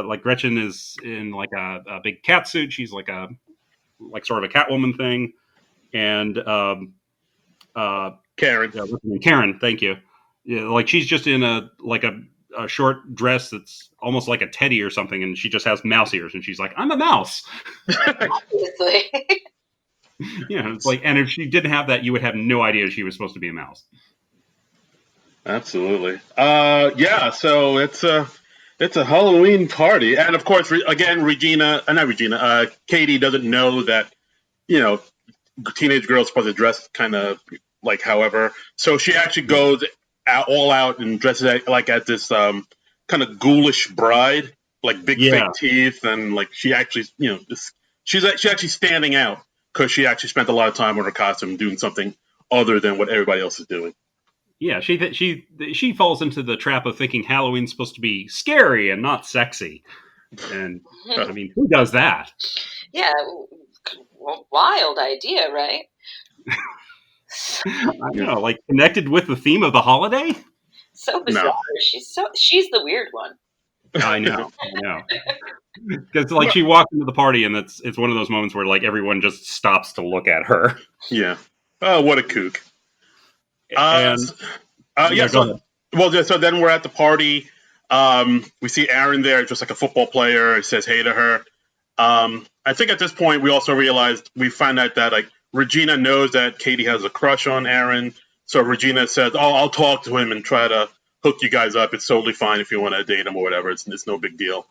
like Gretchen is in like a big cat suit. She's like sort of a Catwoman thing, and Karen, thank you. Yeah, like she's just in a short dress that's almost like a teddy or something, and she just has mouse ears, and she's like, "I'm a mouse." Obviously. Yeah, it's like, and if she didn't have that, you would have no idea she was supposed to be a mouse. Absolutely. Yeah. So it's a Halloween party, and of course, again, Katie doesn't know that teenage girls supposed to dress kind of like however. So she actually goes all out and dresses as this kind of ghoulish bride, like big fake teeth, and like she actually she's actually standing out because she actually spent a lot of time on her costume doing something other than what everybody else is doing. Yeah, she falls into the trap of thinking Halloween's supposed to be scary and not sexy. And I mean, who does that? Yeah, wild idea, right? I know, like connected with the theme of the holiday. So bizarre. No. She's the weird one. I know. Because like she walks into the party and it's one of those moments where like everyone just stops to look at her. Yeah. Oh, what a kook. So then we're at the party. We see Aaron there, just like a football player. He says hey to her. I think at this point we also find out that like Regina knows that Katie has a crush on Aaron. So Regina says, "Oh, I'll talk to him and try to hook you guys up. It's totally fine if you want to date him or whatever. It's no big deal."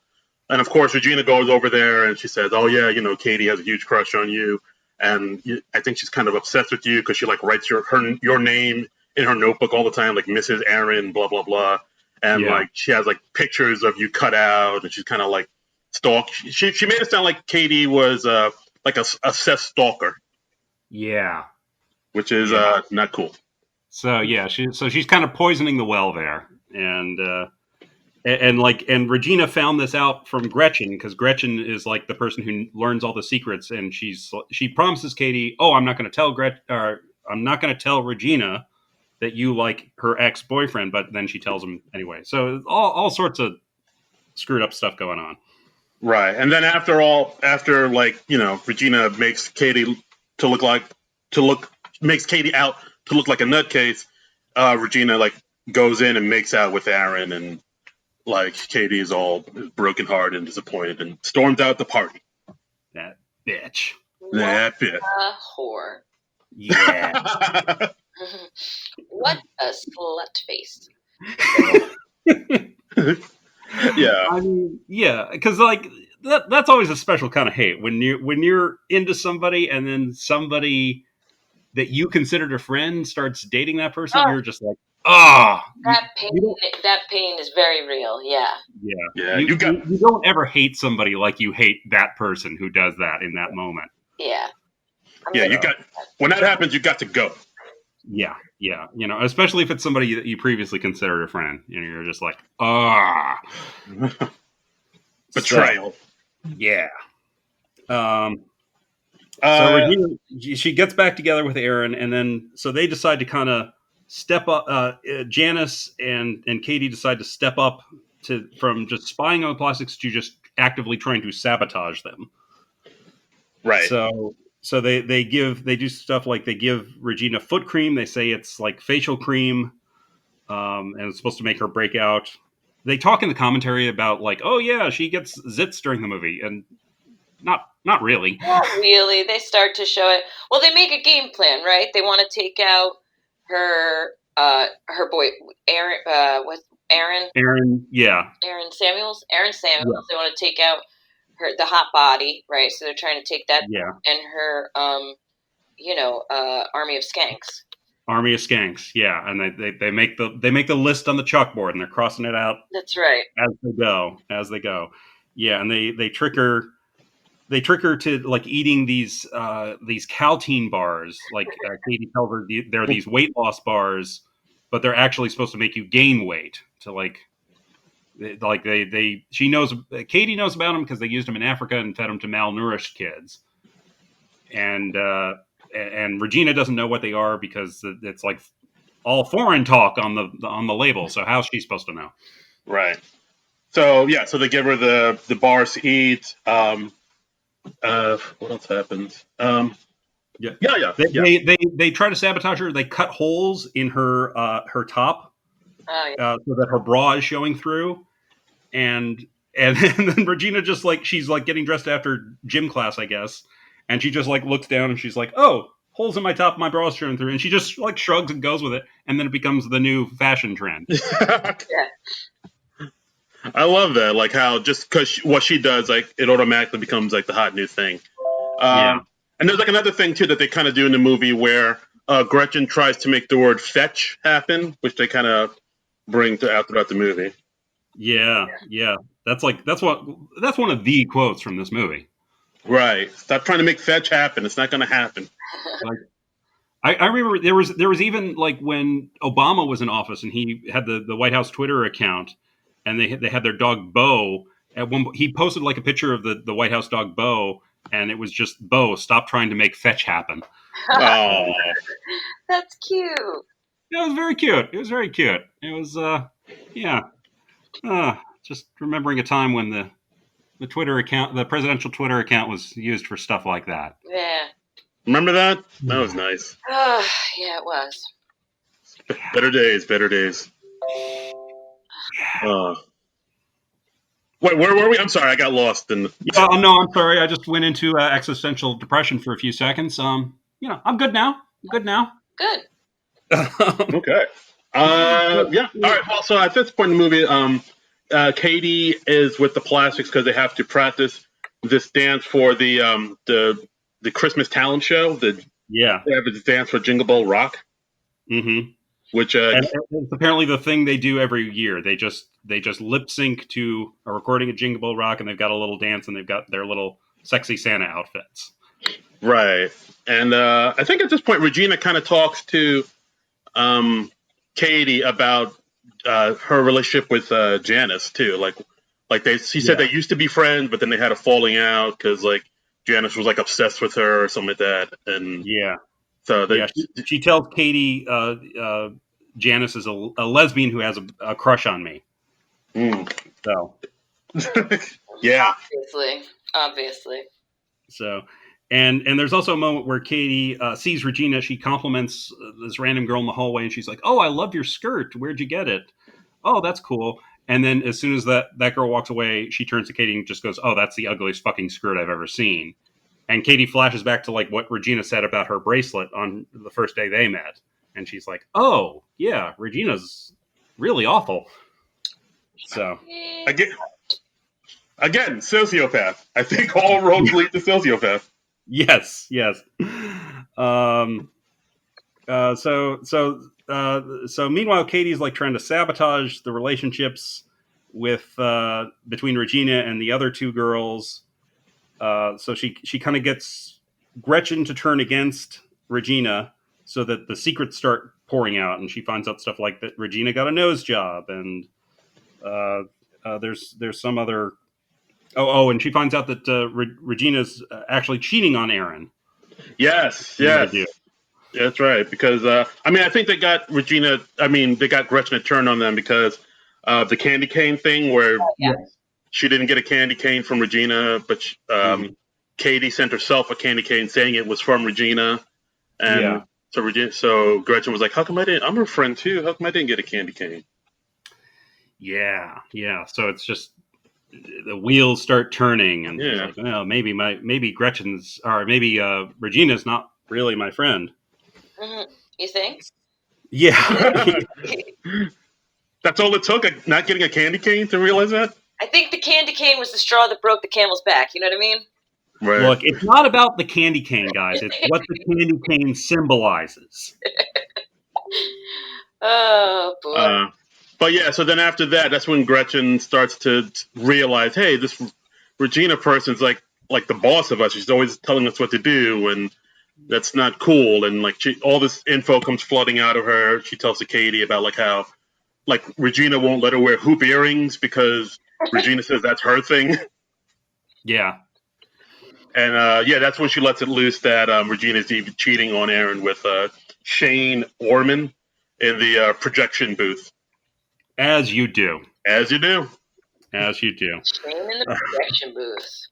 And of course, Regina goes over there and she says, "Oh yeah, Katie has a huge crush on you, and I think she's kind of obsessed with you because she like writes your name in her notebook all the time, like Mrs. Aaron, blah blah blah, and like she has like pictures of you cut out, and she's kind of like stalk. She made it sound like Katie was like a Seth stalker." Yeah, which is not cool. So yeah, she's kind of poisoning the well there, and Regina found this out from Gretchen because Gretchen is like the person who learns all the secrets, and she promises Katie, "Oh, I'm not going to tell Regina that you like her ex-boyfriend," but then she tells him anyway. So all sorts of screwed up stuff going on. Right, and then after Regina makes Katie makes Katie out to look like a nutcase. Regina like goes in and makes out with Aaron, and like Katie is all brokenhearted and disappointed and storms out the party. That bitch. That bitch. Whore. Yeah. What a slut face. Yeah. I mean, yeah, because like that's always a special kind of hate when you're into somebody and then somebody that you considered a friend starts dating that person. You're just like, that pain is very real. Yeah. You don't ever hate somebody like you hate that person who does that in that moment. Yeah. When that happens, you got to go. Yeah. Especially if it's somebody that you previously considered a friend. You're just like, betrayal. So, yeah. So Regina, she gets back together with Aaron, and then so they decide to kind of step up. Janice and Katie decide to step up from just spying on the plastics to just actively trying to sabotage them. Right. So they do stuff like they give Regina foot cream. They say it's like facial cream, and it's supposed to make her break out. They talk in the commentary about like, oh yeah, she gets zits during the movie, and not really. Not really. They start to show it. Well, they make a game plan, right? They want to take out her boy Aaron. What's Aaron? Yeah. Aaron Samuels. Yeah. They want to take out the hot body, right? So they're trying to take that. Yeah. And her, army of skanks. Army of Skanks, yeah, and they make the list on the chalkboard and they're crossing it out. That's right. As they go, yeah, and they trick her to like eating these Caltine bars. Like Katie tells her they're these weight loss bars, but they're actually supposed to make you gain weight. To Katie knows about them because they used them in Africa and fed them to malnourished kids, and Regina doesn't know what they are because it's like all foreign talk on the label. So how's she supposed to know? Right. So yeah, so they give her the bars to eat. What else happens? Yeah. They try to sabotage her. They cut holes in her top, so that her bra is showing through, and then Regina just like she's like getting dressed after gym class, I guess. And she just like looks down and she's like, "Oh, holes in my top, my bra's showing through." And she just like shrugs and goes with it. And then it becomes the new fashion trend. I love that. Like how just because what she does, like it automatically becomes like the hot new thing. And there's like another thing too that they kind of do in the movie where Gretchen tries to make the word fetch happen, which they kind of bring out throughout the movie. Yeah. That's one of the quotes from this movie. Right. Stop trying to make fetch happen. It's not going to happen. Like, I remember there was even like when Obama was in office and he had the White House Twitter account and they had their dog Bo. At one, he posted like a picture of the White House dog Bo, and it was just Bo, stop trying to make fetch happen. Oh, that's cute. It was very cute. It was just remembering a time when the Twitter account, the presidential Twitter account, was used for stuff like that. Yeah. Remember that? That was nice. Yeah, it was. Better days. Wait, where were we? I'm sorry, I got lost in. No, I'm sorry. I just went into existential depression for a few seconds. I'm good now. Good. Okay. Yeah. All right. Well, so at this point in the movie, Katie is with the Plastics because they have to practice this dance for the Christmas talent show. They have a dance for Jingle Bell Rock. Mm-hmm. Which and it's apparently the thing they do every year. They just lip sync to a recording of Jingle Bell Rock, and they've got a little dance, and they've got their little sexy Santa outfits. Right. And I think at this point, Regina kind of talks to Katie about her relationship with Janice too. She said they used to be friends, but then they had a falling out because like Janice was like obsessed with her or something like that. And so she tells Katie Janice is a lesbian who has a crush on me. So yeah, obviously. So. And there's also a moment where Katie sees Regina. She compliments this random girl in the hallway, and she's like, "Oh, I love your skirt. Where'd you get it? Oh, that's cool." And then as soon as that girl walks away, she turns to Katie and just goes, "Oh, that's the ugliest fucking skirt I've ever seen." And Katie flashes back to like what Regina said about her bracelet on the first day they met, and she's like, "Oh, yeah, Regina's really awful." So again, sociopath. I think all roads lead to sociopath. Yes. So meanwhile, Katie's like trying to sabotage the relationships with between Regina and the other two girls. So she kind of gets Gretchen to turn against Regina so that the secrets start pouring out, and she finds out stuff like that Regina got a nose job, and there's some other. And she finds out that Regina's actually cheating on Aaron. Yes. That's right. Because, I think they got Gretchen to turn on them because of the candy cane thing where she didn't get a candy cane from Regina, but Katie sent herself a candy cane saying it was from Regina. And So Gretchen was like, "How come I didn't? I'm her friend too. How come I didn't get a candy cane?" Yeah. So it's just the wheels start turning, and she's like, "Well, maybe Gretchen's, or maybe Regina's not really my friend." Mm-hmm. You think? Yeah. That's all it took, not getting a candy cane to realize that? I think the candy cane was the straw that broke the camel's back. You know what I mean? Right. Look, it's not about the candy cane, guys. It's what the candy cane symbolizes. Oh, boy. But yeah, so then after that, that's when Gretchen starts to realize, hey, this Regina person's like the boss of us. She's always telling us what to do, and that's not cool. And like all this info comes flooding out of her. She tells to Katie about like how like Regina won't let her wear hoop earrings because Regina says that's her thing. Yeah. And that's when she lets it loose that Regina's even cheating on Aaron with Shane Orman in the projection booth. As you do. As you do. Shane in the projection booth.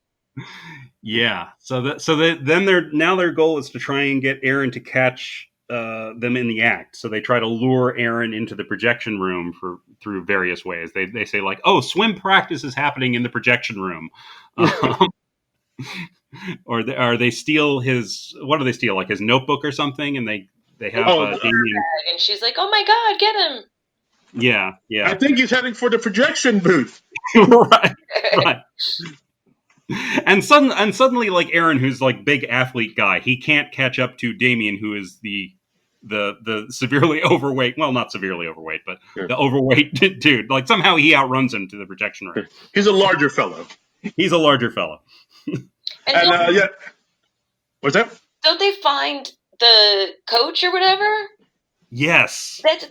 Yeah. Then their goal is to try and get Aaron to catch them in the act. So they try to lure Aaron into the projection room through various ways. They say like, "Oh, swim practice is happening in the projection room," or they steal his. What do they steal? Like his notebook or something? And they have Damien. And she's like, "Oh my God, get him!" Yeah. I think he's heading for the projection booth. right. And suddenly, like Aaron, who's like big athlete guy, he can't catch up to Damien, who is the severely overweight. Well, not severely overweight, but the overweight dude. Like somehow he outruns him to the projection room. He's a larger fellow. And what's that? Don't they find the coach or whatever? Yes. That's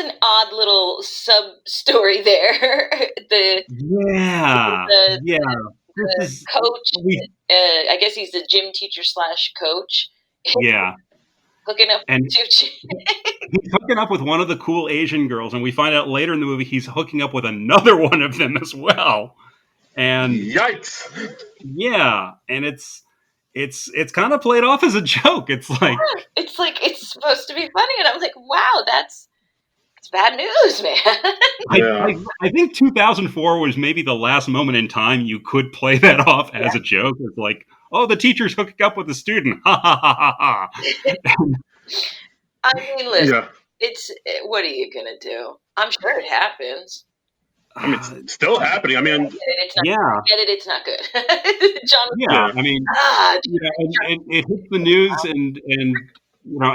an odd little sub story there. The coach. I guess he's the gym teacher / coach. Yeah. Hooking up and he's hooking up with one of the cool Asian girls, and we find out later in the movie he's hooking up with another one of them as well. And yikes! Yeah, and it's kind of played off as a joke. It's like it's supposed to be funny, and I'm like, wow, it's bad news, man. I think 2004 was maybe the last moment in time you could play that off as a joke. It's like, oh, the teacher's hooking up with the student. Ha ha ha ha ha. I mean, listen, what are you gonna do? I'm sure it happens. I mean, it's still happening. I mean, it's not good. John. Yeah, I mean, it hits the news, and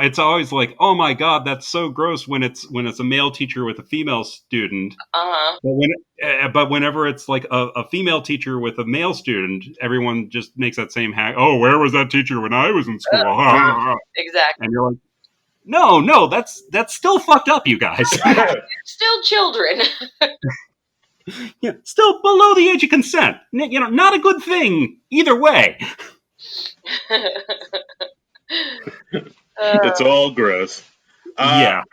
it's always like, oh my God, that's so gross when it's a male teacher with a female student. But whenever it's like a female teacher with a male student, everyone just makes that same hack. Oh, where was that teacher when I was in school? Exactly. And you're like, no, that's still fucked up, you guys. Still children. Yeah, still below the age of consent. Not a good thing either way. It's all gross. So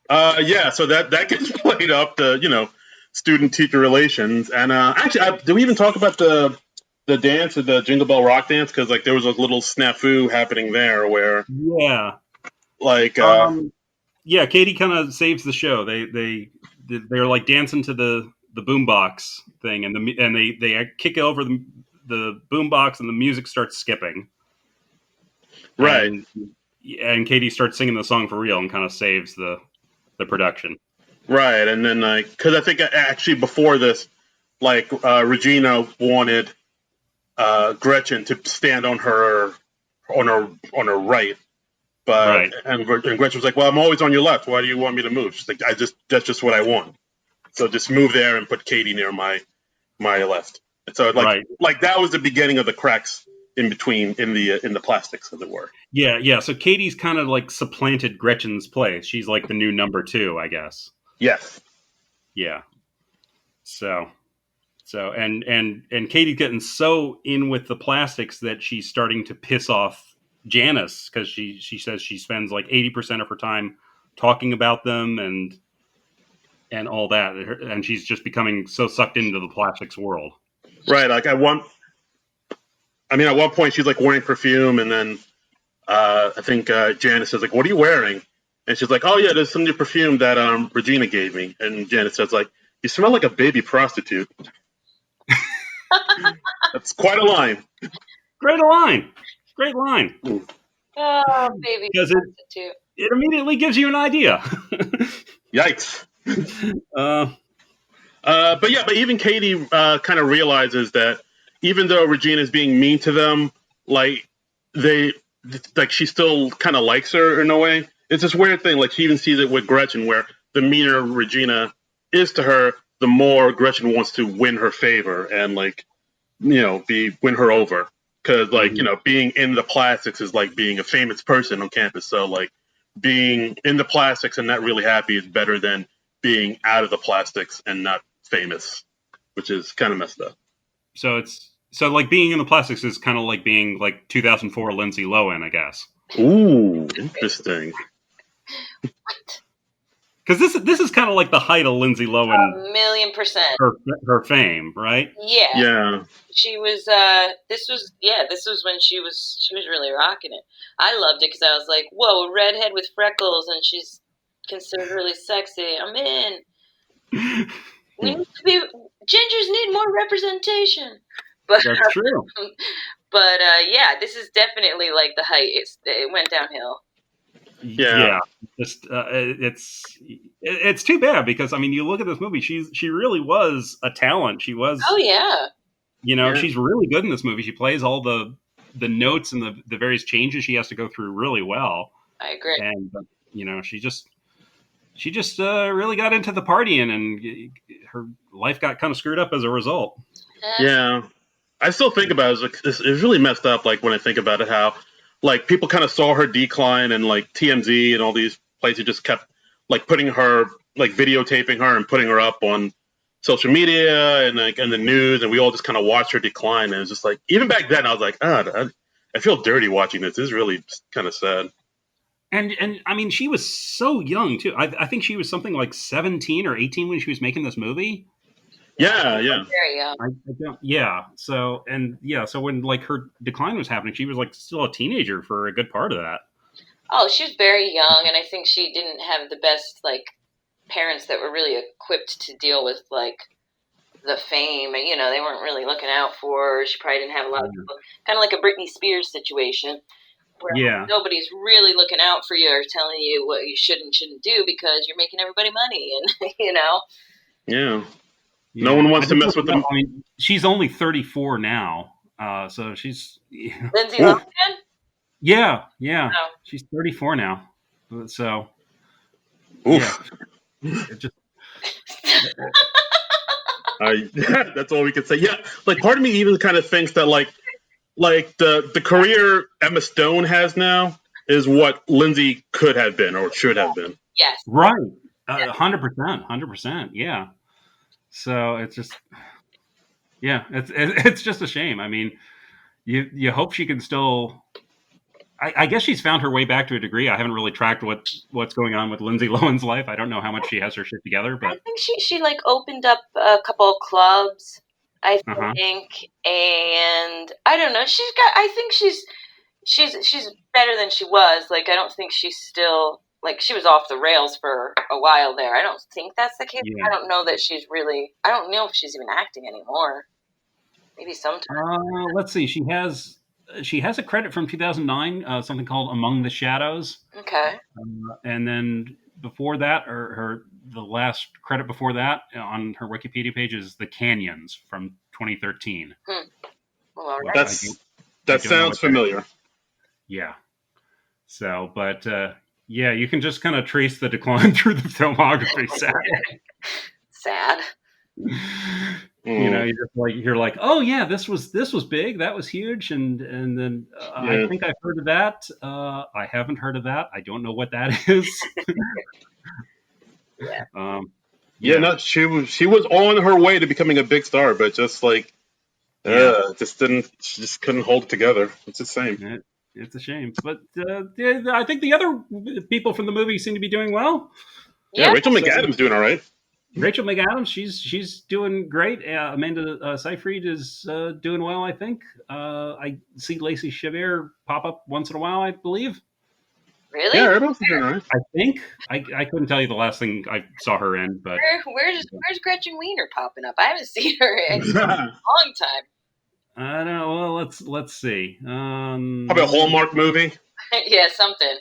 that gets played up to student-teacher relations, and actually, do we even talk about the dance, or the Jingle Bell Rock dance? Because like there was a little snafu happening there where Katie kind of saves the show. They're like dancing to the boombox thing, and they kick over the boombox, and the music starts skipping. Right. And Katie starts singing the song for real and kind of saves the production. Right, and then because I think actually before this, Regina wanted Gretchen to stand on her right, but and Gretchen was like, "Well, I'm always on your left. Why do you want me to move?" She's like, "That's just what I want. So just move there and put Katie near my left." And so that was the beginning of the cracks in between in the plastics, as it were. Yeah. So Katie's kind of like supplanted Gretchen's place. She's like the new number 2, I guess. Yes. Yeah. So and Katie's getting so in with the plastics that she's starting to piss off Janice, because she says she spends like 80% of her time talking about them and all that, and she's just becoming so sucked into the plastics world. Right. Like at one point she's like wearing perfume, and then I think Janice says, like, what are you wearing? And she's like, oh, yeah, there's some new perfume that Regina gave me. And Janice says, like, you smell like a baby prostitute. That's quite a line. Great line. Great line. Oh, baby prostitute. It immediately gives you an idea. Yikes. But even Katie kind of realizes that even though Regina's being mean to them, like she still kind of likes her in a way. It's this weird thing. Like she even sees it with Gretchen, where the meaner Regina is to her, the more Gretchen wants to win her favor and win her over. Because being in the plastics is like being a famous person on campus. So like being in the plastics and not really happy is better than being out of the plastics and not famous, which is kind of messed up. So like being in the plastics is kind of like being like 2004 Lindsay Lohan, I guess. Ooh, interesting. What? Because this is kind of like the height of Lindsay Lohan. 1,000,000%. Her fame, right? Yeah. Yeah. She was. This was when she was really rocking it. I loved it because I was like, whoa, redhead with freckles, and she's considered really sexy. I'm in. Gingers need more representation. But, that's true. But this is definitely like the height. It went downhill. Yeah. It's too bad because I mean, you look at this movie. She really was a talent. She was. Oh yeah. She's really good in this movie. She plays all the notes and the various changes she has to go through really well. I agree. And she just really got into the partying, and her life got kind of screwed up as a result. Yeah, I still think about it. It's really messed up. Like when I think about it, how like people kind of saw her decline, and like TMZ and all these places just kept like putting her, like videotaping her and putting her up on social media and like in the news, and we all just kind of watched her decline. And it's just like even back then, I was like, I feel dirty watching this. This is really kind of sad. And I mean, she was so young too. I think she was something like 17 or 18 when she was making this movie. Yeah. Very young. So when like her decline was happening, she was like still a teenager for a good part of that. Oh, she was very young, and I think she didn't have the best like parents that were really equipped to deal with like the fame, and they weren't really looking out for her. She probably didn't have a lot of people, kind of like a Britney Spears situation. Where nobody's really looking out for you or telling you what you should and shouldn't do because you're making everybody money, and Yeah. No one wants to mess with them. I mean, she's only 34 now, so she's Lindsay Lohan. Yeah. Oh. She's 34 now, so oof. Yeah. It just. That's all we can say. Yeah, like part of me even kind of thinks that like the career Emma Stone has now is what Lindsay could have been or should have been. Yes. Right. 100%. Yeah. So it's just, it's just a shame. I mean, you hope she can still. I guess she's found her way back to a degree. I haven't really tracked what's going on with Lindsay Lohan's life. I don't know how much she has her shit together, but I think she like opened up a couple of clubs. I think, and I don't know. I think she's better than she was. Like, I don't think she's still like she was off the rails for a while there. I don't think that's the case. Yeah. I don't know that she's really. I don't know if she's even acting anymore. Maybe sometime. Let's see. She has a credit from 2009, something called Among the Shadows. Okay. And then before that, or the last credit before that on her Wikipedia page is The Canyons from 2013. Well, all right. That sounds familiar. Yeah. So, but you can just kind of trace the decline through the filmography. Sad. You're like, oh yeah, this was big, that was huge, and then I think I've heard of that. I haven't heard of that. I don't know what that is. No, she was on her way to becoming a big star, but just like, she just couldn't hold it together. It's a shame. It's a shame, but I think the other people from the movie seem to be doing well. Yeah, Rachel McAdams doing all right. Rachel McAdams, she's doing great. Amanda Seyfried is doing well, I think. I see Lacey Chabert pop up once in a while, I believe. Really? Yeah, everyone's doing all right. I think I couldn't tell you the last thing I saw her in, but where's Gretchen Wiener popping up? I haven't seen her in a long time. I don't know. Well, let's see. Probably a Hallmark movie. Yeah, something.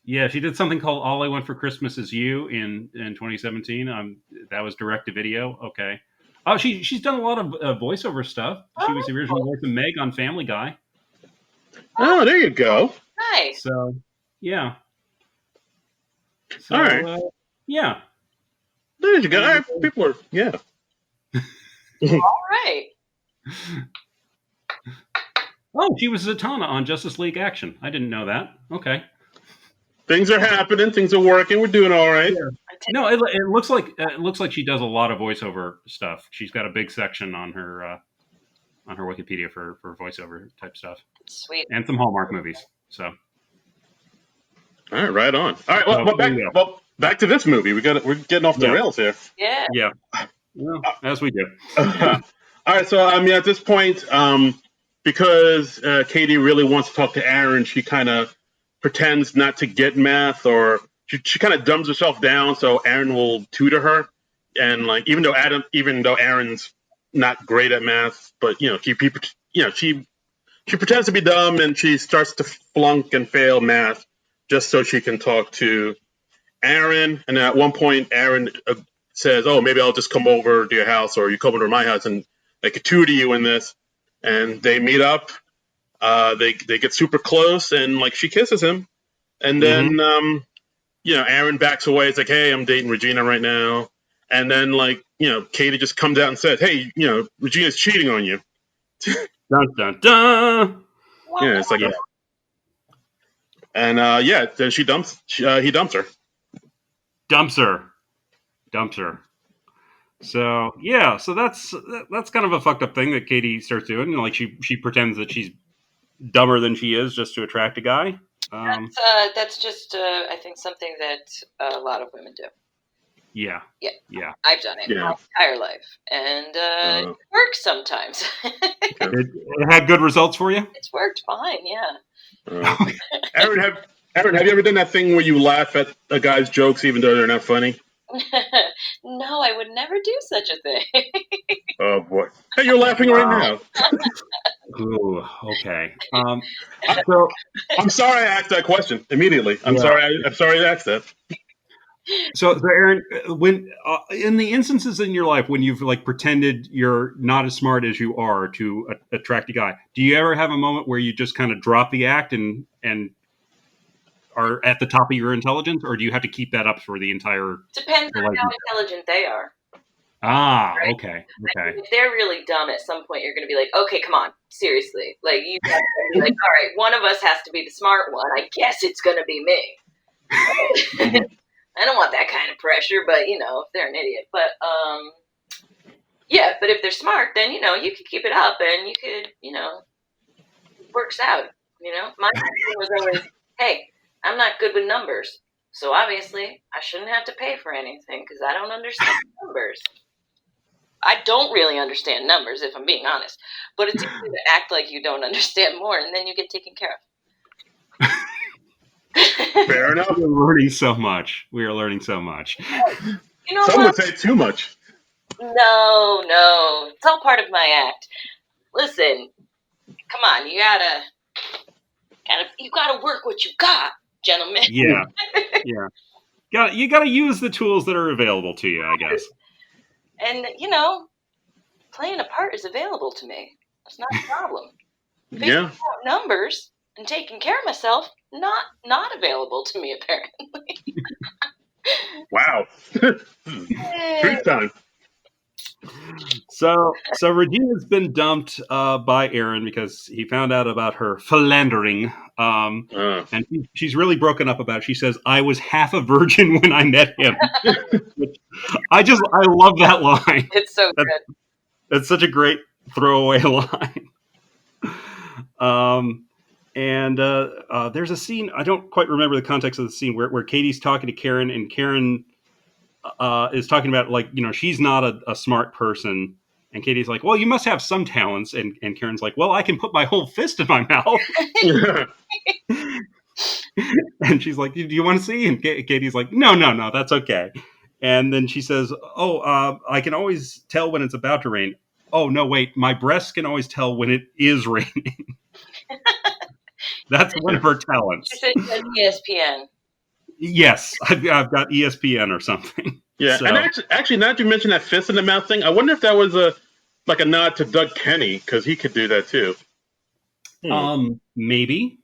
Yeah, she did something called "All I Want for Christmas Is You" in 2017. That was direct to video. Okay. Oh, she's done a lot of voiceover stuff. She was the original voice of Meg on Family Guy. Oh, there you go. Nice. So, yeah. So, all right. Yeah. There you go. All right. People are, yeah. All right. Oh, she was Zatanna on Justice League Action. I didn't know that. Okay. Things are happening. Things are working. We're doing all right. Yeah. No, it looks like she does a lot of voiceover stuff. She's got a big section on her Wikipedia for voiceover type stuff. Sweet. And some Hallmark movies. So. All right, right on. All right, well, back to this movie. We're getting off the rails here. Yeah. Yeah. Well, as we do. All right, so I mean, at this point, because Katie really wants to talk to Aaron, she kind of pretends not to get math, or she kind of dumbs herself down so Aaron will tutor her. And like, even though Aaron's not great at math, but she pretends to be dumb, and she starts to flunk and fail math just so she can talk to Aaron. And at one point, Aaron says, "Oh, maybe I'll just come over to your house, or you come over to my house, and I could tutor you in this." And they meet up. They get super close, and like she kisses him, and then Aaron backs away. It's like, "Hey, I'm dating Regina right now." And then Katie just comes out and says, "Hey, Regina's cheating on you." Dun dun dun. Yeah, it's like, and then he dumps her. Dumps her. So yeah, so that's kind of a fucked up thing that Katie starts doing. Like she pretends that she's dumber than she is just to attract a guy. That's just I think something that a lot of women do. Yeah. I've done it my entire life, and it works sometimes. It had good results for you? It's worked fine, yeah. Aaron, have you ever done that thing where you laugh at a guy's jokes even though they're not funny? No, I would never do such a thing. Oh boy! Hey, you're laughing right now. Ooh, okay. So I'm sorry I asked that question immediately. I'm sorry I asked that. So Aaron, when in the instances in your life when you've pretended you're not as smart as you are to attract a guy, do you ever have a moment where you just kind of drop the act and are at the top of your intelligence, or do you have to keep that up for the entire? Depends on how intelligent they are. Ah, right? Okay. If they're really dumb, at some point you're going to be like, okay, come on, seriously. Like, you have to be like, all right, one of us has to be the smart one. I guess it's going to be me. I don't want that kind of pressure, but, if they're an idiot. But, but if they're smart, then, you could keep it up and you could, it works out, My thing was always, hey, I'm not good with numbers. So obviously I shouldn't have to pay for anything because I don't understand numbers. I don't really understand numbers, if I'm being honest. But it's easy to act like you don't understand more, and then you get taken care of. Fair enough. We are learning so much. Some would say too much. No. It's all part of my act. Listen, come on. You gotta work what you got, gentlemen. Yeah. You gotta use the tools that are available to you, I guess. And, playing a part is available to me. It's not a problem. Figuring out numbers and taking care of myself, not available to me, apparently. Wow. Truth time. So Regina's been dumped by Aaron because he found out about her philandering. And she's really broken up about it. She says, "I was half a virgin when I met him." I love that line. It's so good. That's such a great throwaway line. And there's a scene, I don't quite remember the context of the scene, where Katie's talking to Karen, and Karen is talking about, like, she's not a smart person. And Katie's like, well, you must have some talents. And Karen's like, well, I can put my whole fist in my mouth. And she's like, do you want to see? And Katie's like, no, that's okay. And then she says, I can always tell when it's about to rain. Oh, no, wait, my breasts can always tell when it is raining. That's one of her talents. She said she had ESPN. Yes, I've got ESPN or something. Yeah, so. And actually, now that you mentioned that fist in the mouth thing, I wonder if that was a nod to Doug Kenny, because he could do that too. Maybe,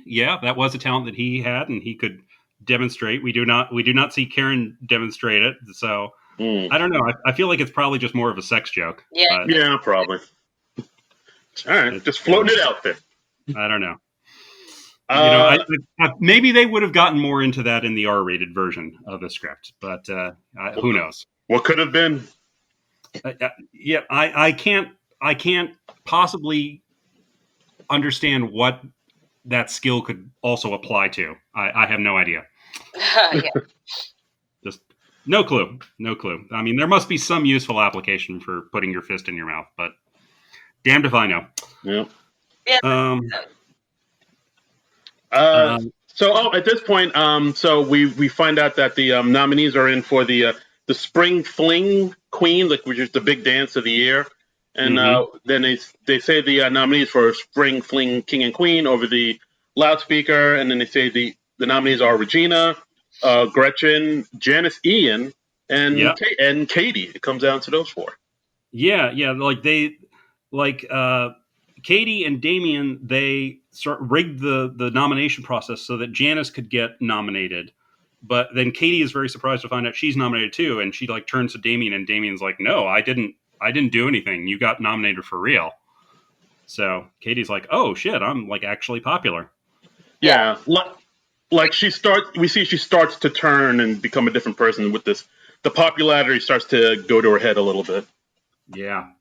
yeah, that was a talent that he had, and he could demonstrate. We do not see Karen demonstrate it, so I don't know. I feel like it's probably just more of a sex joke. Yeah, yeah, probably. All right, just floating it out there. I don't know. Maybe they would have gotten more into that in the R-rated version of the script, but who knows? What could have been? Yeah, I can't possibly understand what that skill could also apply to. I have no idea. Yeah. Just no clue. I mean, there must be some useful application for putting your fist in your mouth, but damned if I know. Yeah. Yeah. So at this point, so we find out that the nominees are in for the Spring Fling Queen, which is the big dance of the year, and then they say the nominees for Spring Fling King and Queen over the loudspeaker, and then they say the nominees are Regina, Gretchen, Janice Ian, and Katie. It comes down to those four. Yeah, Katie and Damien, they rigged the nomination process so that Janice could get nominated. But then Katie is very surprised to find out she's nominated too, and she turns to Damien, and Damien's like, "No, I didn't do anything. You got nominated for real." So Katie's like, "Oh shit, I'm actually popular." Yeah, we see she starts to turn and become a different person with this. The popularity starts to go to her head a little bit. Yeah.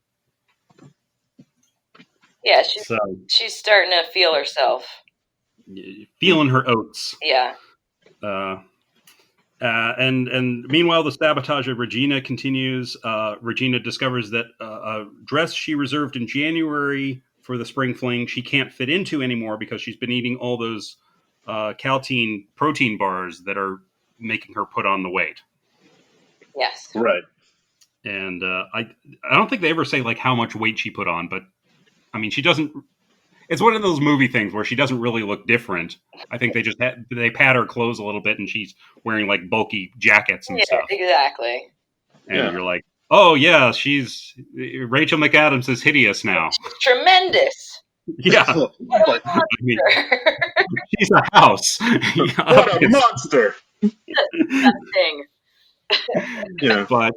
Yeah, she's starting to feel herself. Feeling her oats. Yeah. And meanwhile, the sabotage of Regina continues. Regina discovers that a dress she reserved in January for the Spring Fling she can't fit into anymore because she's been eating all those Caltine protein bars that are making her put on the weight. Yes. Right. And I don't think they ever say how much weight she put on, but I mean, she doesn't. It's one of those movie things where she doesn't really look different. I think they just they pad her clothes a little bit, and she's wearing bulky jackets and stuff. Exactly. And you're like, oh yeah, Rachel McAdams is hideous now. She's tremendous. Yeah, I mean, she's a house. What a monster! That thing. Yeah, but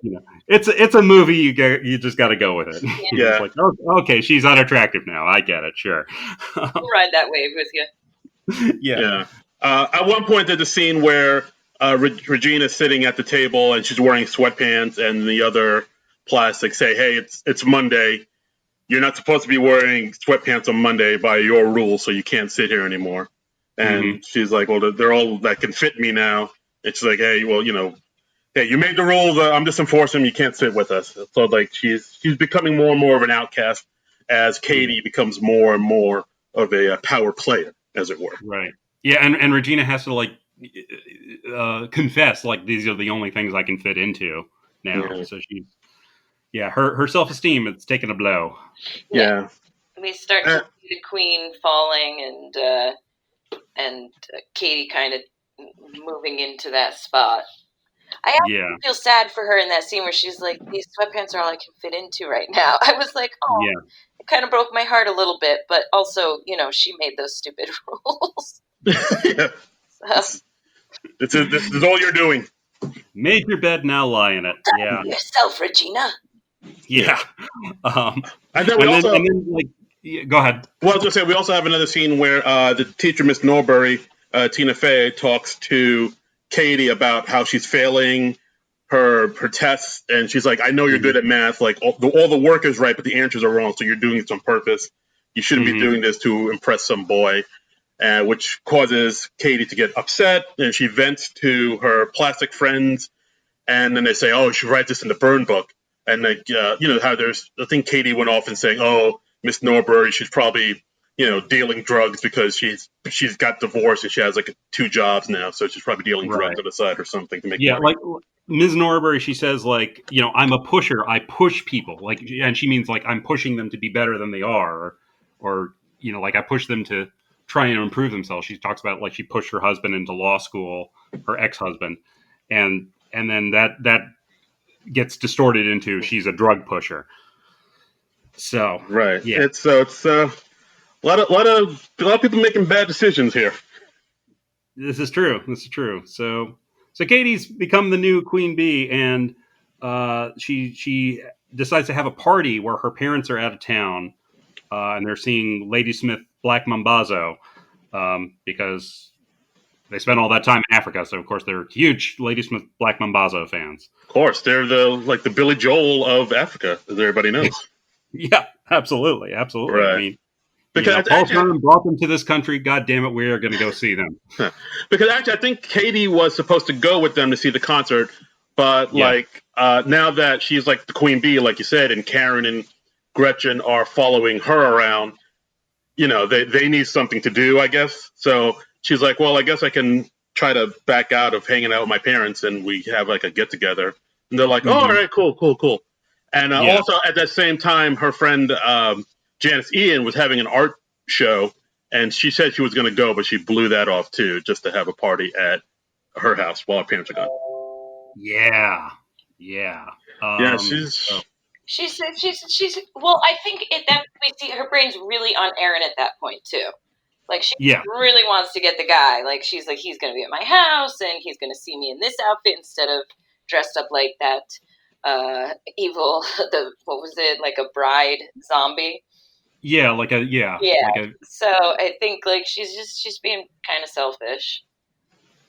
it's a movie. You just got to go with it. Yeah. It's okay, she's unattractive now. I get it. Sure. We'll ride that wave with you. Yeah. At one point, there's a scene where Regina's sitting at the table and she's wearing sweatpants, and the other plastic say, "Hey, it's Monday. You're not supposed to be wearing sweatpants on Monday by your rules, so you can't sit here anymore." And she's like, "Well, they're all that can fit me now." And she's like, "Hey, well, hey, you made the rules. I'm just enforcing them. You can't sit with us." So she's becoming more and more of an outcast as Katie becomes more and more of a power player, as it were. Right. Yeah, and Regina has to confess these are the only things I can fit into now. Yeah. So her self-esteem is taking a blow. Yeah. We start to see the Queen falling and Katie kind of moving into that spot. I feel sad for her in that scene where she's like, these sweatpants are all I can fit into right now. I was like, oh, it kind of broke my heart a little bit, but also, she made those stupid rules. Yeah. So. This is all you're doing. Make your bed, now lie in it. Yeah. Yourself, Regina. Yeah. And then go ahead. Well, I was going to say, we also have another scene where the teacher, Miss Norbury, Tina Fey, talks to Katie about how she's failing her tests, and she's like, "I know you're good at math. All the work is right, but the answers are wrong. So you're doing it on purpose. You shouldn't be doing this to impress some boy," which causes Katie to get upset, and she vents to her plastic friends. and then they say, "Oh, you should write this in the burn book." And like, how I think Katie went off and saying, "Oh, Miss Norbury, she's probably, dealing drugs because she's got divorced and she has like 2 jobs now, so she's probably dealing drugs on the side or something to make money." Like Ms. Norbury, she says like, I'm a pusher. I push people, like, and she means like I'm pushing them to be better than they are, or like I push them to try and improve themselves. She talks about like she pushed her husband into law school, her ex-husband, and then that gets distorted into she's a drug pusher. So right, yeah, it's a lot of people making bad decisions here. This is true. So Katie's become the new queen bee, and she decides to have a party where her parents are out of town, and they're seeing Ladysmith Black Mambazo because they spent all that time in Africa. So of course they're huge Ladysmith Black Mambazo fans. Of course, they're the Billy Joel of Africa, as everybody knows. Yeah, absolutely. Right. I mean, because Paul Simon brought them to this country. God damn it, we are going to go see them. Because actually, I think Katie was supposed to go with them to see the concert, but now that she's like the queen bee, like you said, and Karen and Gretchen are following her around, they need something to do, I guess. So she's like, well, I guess I can try to back out of hanging out with my parents, and we have like a get together. And they're like, oh, all right, cool. And also at that same time, her friend Janice Ian was having an art show, and she said she was going to go, but she blew that off too, just to have a party at her house while her parents are gone. Yeah. She's well, I think we see her brain's really on Aaron at that point too. Like she really wants to get the guy. Like she's like, he's going to be at my house and he's going to see me in this outfit instead of dressed up like that evil. What was it? Like a bride zombie. Yeah. So I think like she's being kind of selfish.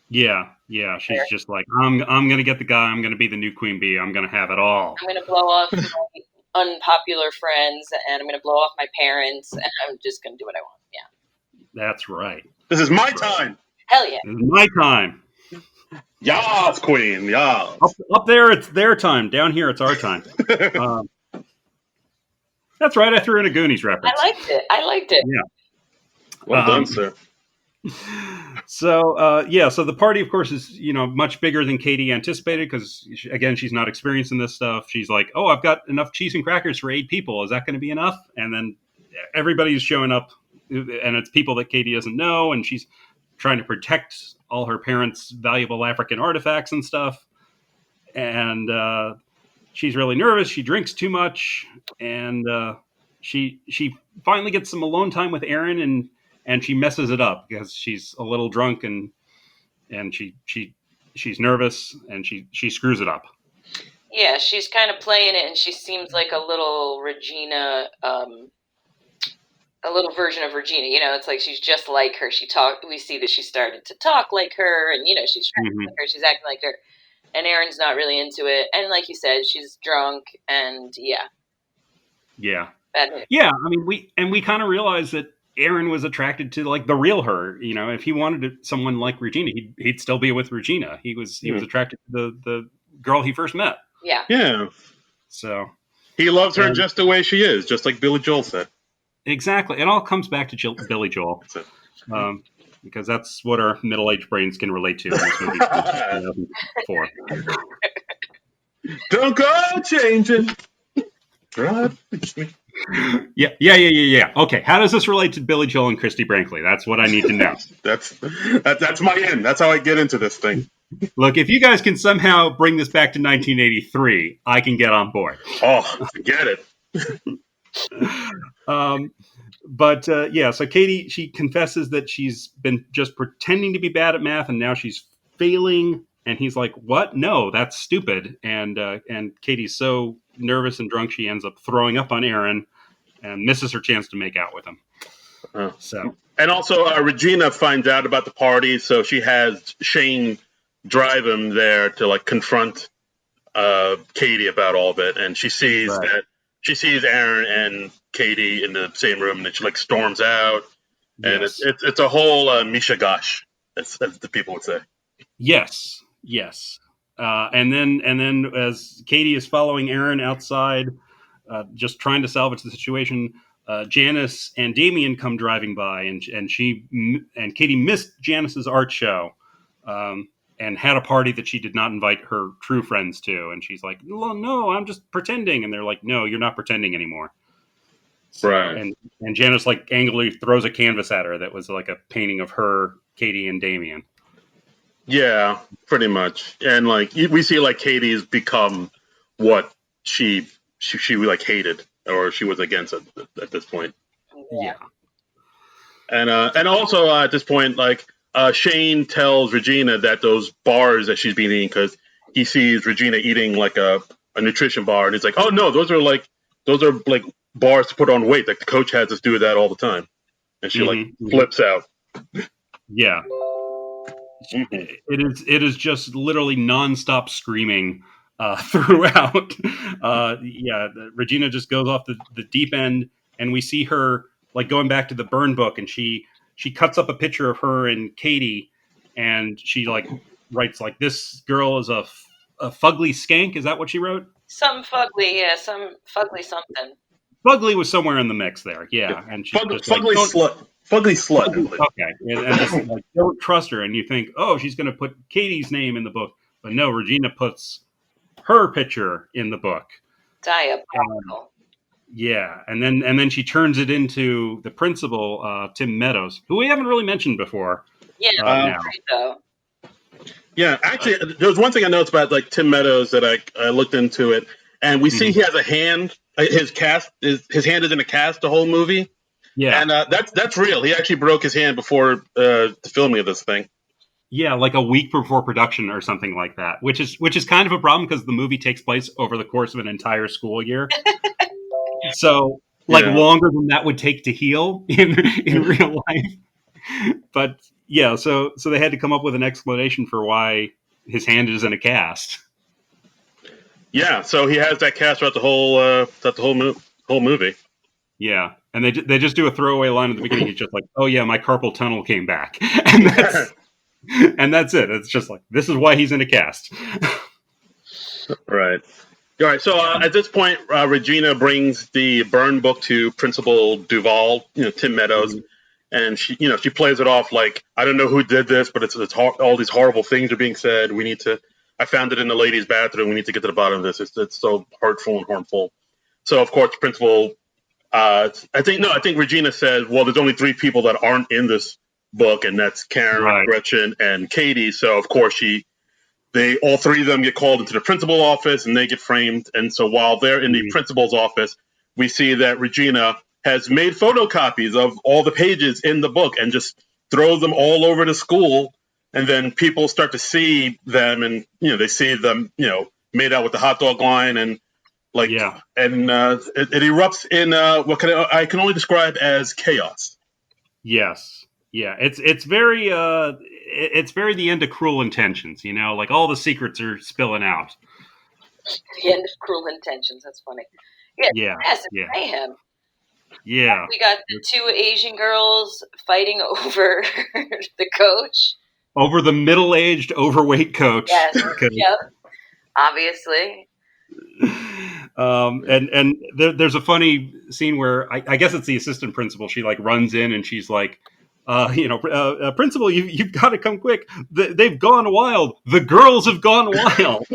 Yeah. She's just like, I'm going to get the guy. I'm going to be the new queen bee. I'm going to have it all. I'm going to blow off my unpopular friends, and I'm going to blow off my parents, and I'm just going to do what I want. Yeah. That's right. This is my time. Hell yeah. This is my time. Yas, queen. Yas. Up there, it's their time. Down here, it's our time. That's right. I threw in a Goonies reference. I liked it. Yeah. Well done, sir. So the party, of course, is much bigger than Katie anticipated because again, she's not experienced in this stuff. She's like, "Oh, I've got enough cheese and crackers for 8 people. Is that going to be enough?" And then everybody's showing up, and it's people that Katie doesn't know, and she's trying to protect all her parents' valuable African artifacts and stuff. And she's really nervous. She drinks too much, and she finally gets some alone time with Aaron, and she messes it up because she's a little drunk and she's nervous and she screws it up. Yeah, she's kind of playing it, and she seems like a little Regina, a little version of Regina. It's like she's just like her. We see that she started to talk like her, and she's trying like her. She's acting like her, and Aaron's not really into it. And like you said, she's drunk, and yeah. I mean, we kind of realize that Aaron was attracted to like the real her. If he wanted someone like Regina, he'd still be with Regina. He was attracted to the girl he first met. Yeah. So he loves her just the way she is, just like Billy Joel said. Exactly. It all comes back to Billy Joel, because that's what our middle-aged brains can relate to in this movie. 2004. Don't go changing. Yeah. Okay, how does this relate to Billy Joel and Christy Brinkley? That's what I need to know. That's my end. That's how I get into this thing. Look, if you guys can somehow bring this back to 1983, I can get on board. Oh, forget it. So Katie, she confesses that she's been just pretending to be bad at math, and now she's failing. And he's like, "What? No, that's stupid." And Katie's so nervous and drunk, she ends up throwing up on Aaron and misses her chance to make out with him. And also, Regina finds out about the party, so she has Shane drive him there to like confront Katie about all of it, and she sees Aaron and Katie in the same room, and she like storms out, and it's a whole Misha Gosh, as the people would say. Yes. And then as Katie is following Aaron outside, just trying to salvage the situation, Janice and Damien come driving by, and Katie missed Janice's art show, and had a party that she did not invite her true friends to. And she's like, "No, I'm just pretending." And they're like, "No, you're not pretending anymore." So, right. And Janice like angrily throws a canvas at her that was like a painting of her, Katie, and Damien. Yeah, pretty much. And like we see like Katie's become what she like hated or she was against at this point. Yeah. And also at this point, like Shane tells Regina that those bars that she's been eating, because he sees Regina eating like a nutrition bar, and he's like, "Oh no, those are like bars to put on weight. Like the coach has us do that all the time." And she like flips out. Yeah. It is just literally nonstop screaming throughout. Regina just goes off the deep end, and we see her like going back to the burn book, and she cuts up a picture of her and Katie, and she like writes like, "This girl is a fugly skank." Is that what she wrote? Some fugly, yeah, some fugly something. Fugly was somewhere in the mix there, yeah. And she's just fugly like, slut. Fugly slut. Okay, and just like, don't trust her, and you think, oh, she's going to put Katie's name in the book, but no, Regina puts her picture in the book. Diabolical. Yeah, and then she turns it into the principal, Tim Meadows, who we haven't really mentioned before. Yeah, now. Yeah, actually, there's one thing I noticed about like Tim Meadows that I looked into it, and we see he has a hand. His hand is in a cast the whole movie. Yeah, and that's real. He actually broke his hand before the filming of this thing. Yeah, like a week before production or something like that, which is kind of a problem because the movie takes place over the course of an entire school year. So, longer than that would take to heal in real life. But yeah, so they had to come up with an explanation for why his hand is in a cast. Yeah, so he has that cast throughout the whole movie. Yeah, and they just do a throwaway line at the beginning. He's just like, "Oh yeah, my carpal tunnel came back," and that's it. It's just like, this is why he's in a cast. Right. All right. So at this point, Regina brings the burn book to Principal Duval, Tim Meadows, and she plays it off like, "I don't know who did this, but it's all these horrible things are being said. I found it in the ladies' bathroom. We need to get to the bottom of this. It's so hurtful and harmful." So of course, Principal. I think Regina says, "Well, there's only 3 people that aren't in this book, and that's Karen, right, Gretchen, and Katie." So of course all 3 of them get called into the principal's office, and they get framed. And so while they're in the principal's office, we see that Regina has made photocopies of all the pages in the book and just throws them all over the school. And then people start to see them, and they see them made out with the hot dog line, and and it erupts in what I can only describe as chaos. Yes, yeah, it's very the end of Cruel Intentions. Like all the secrets are spilling out. The end of Cruel Intentions. That's funny. Yeah. Mayhem. Yeah. We got the 2 Asian girls fighting over the coach. Over the middle-aged, overweight coach. Yes. Yep. Obviously. And there's a funny scene where I guess it's the assistant principal. She like runs in and she's like, "Principal, you've got to come quick. They've gone wild. The girls have gone wild."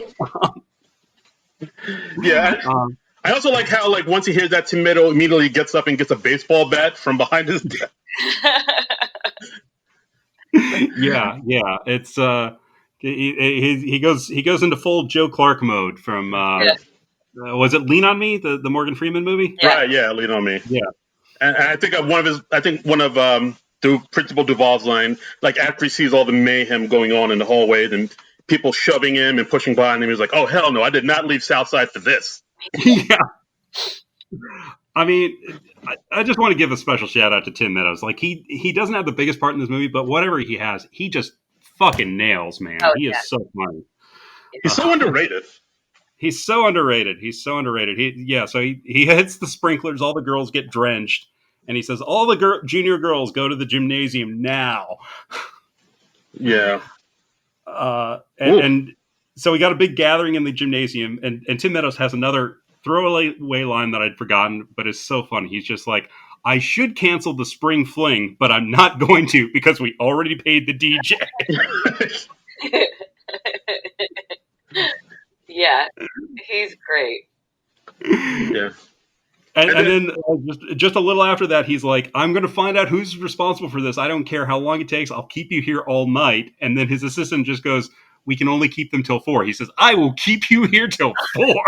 Yeah. I also like how once he hears that, Tim Meadows immediately gets up and gets a baseball bat from behind his desk. Yeah. It's he goes into full Joe Clark mode from was it Lean on Me, the Morgan Freeman movie? Yeah. Right, yeah, Lean on Me. Yeah. And I think one of the Principal Duval's line, like after he sees all the mayhem going on in the hallway and people shoving him and pushing by him, he was like, "Oh hell no, I did not leave Southside for this." Yeah. I mean, I just want to give a special shout out to Tim Meadows. Like he doesn't have the biggest part in this movie, but whatever he has, he just fucking nails, man. He is so funny. He's so underrated. He's so underrated. So he hits the sprinklers. All the girls get drenched, and he says, "All the junior girls go to the gymnasium now." Yeah. And so we got a big gathering in the gymnasium, and Tim Meadows has another throwaway line that I'd forgotten, but it's so funny. He's just like, I should cancel the spring fling, but I'm not going to because we already paid the DJ. Yeah, he's great. Yeah. And then just a little after that, he's like, I'm going to find out who's responsible for this. I don't care how long it takes. I'll keep you here all night. And then his assistant just goes, we can only keep them till 4. He says, I will keep you here till 4.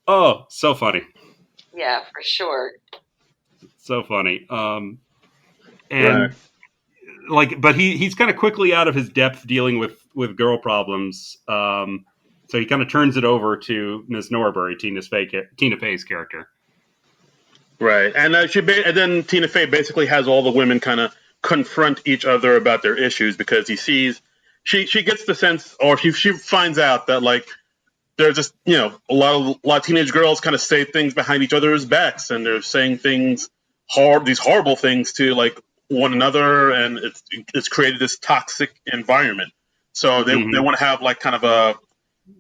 Oh, so funny. Yeah, for sure. So funny. And like, but he's kind of quickly out of his depth dealing with girl problems. So he kind of turns it over to Ms. Norbury, Tina Fey's character. Right. And then Tina Fey basically has all the women kind of confront each other about their issues because she gets the sense, or she finds out that like there's just, a lot of teenage girls kind of say things behind each other's backs, and they're saying these horrible things to like one another, and it's created this toxic environment. So they want to have like kind of a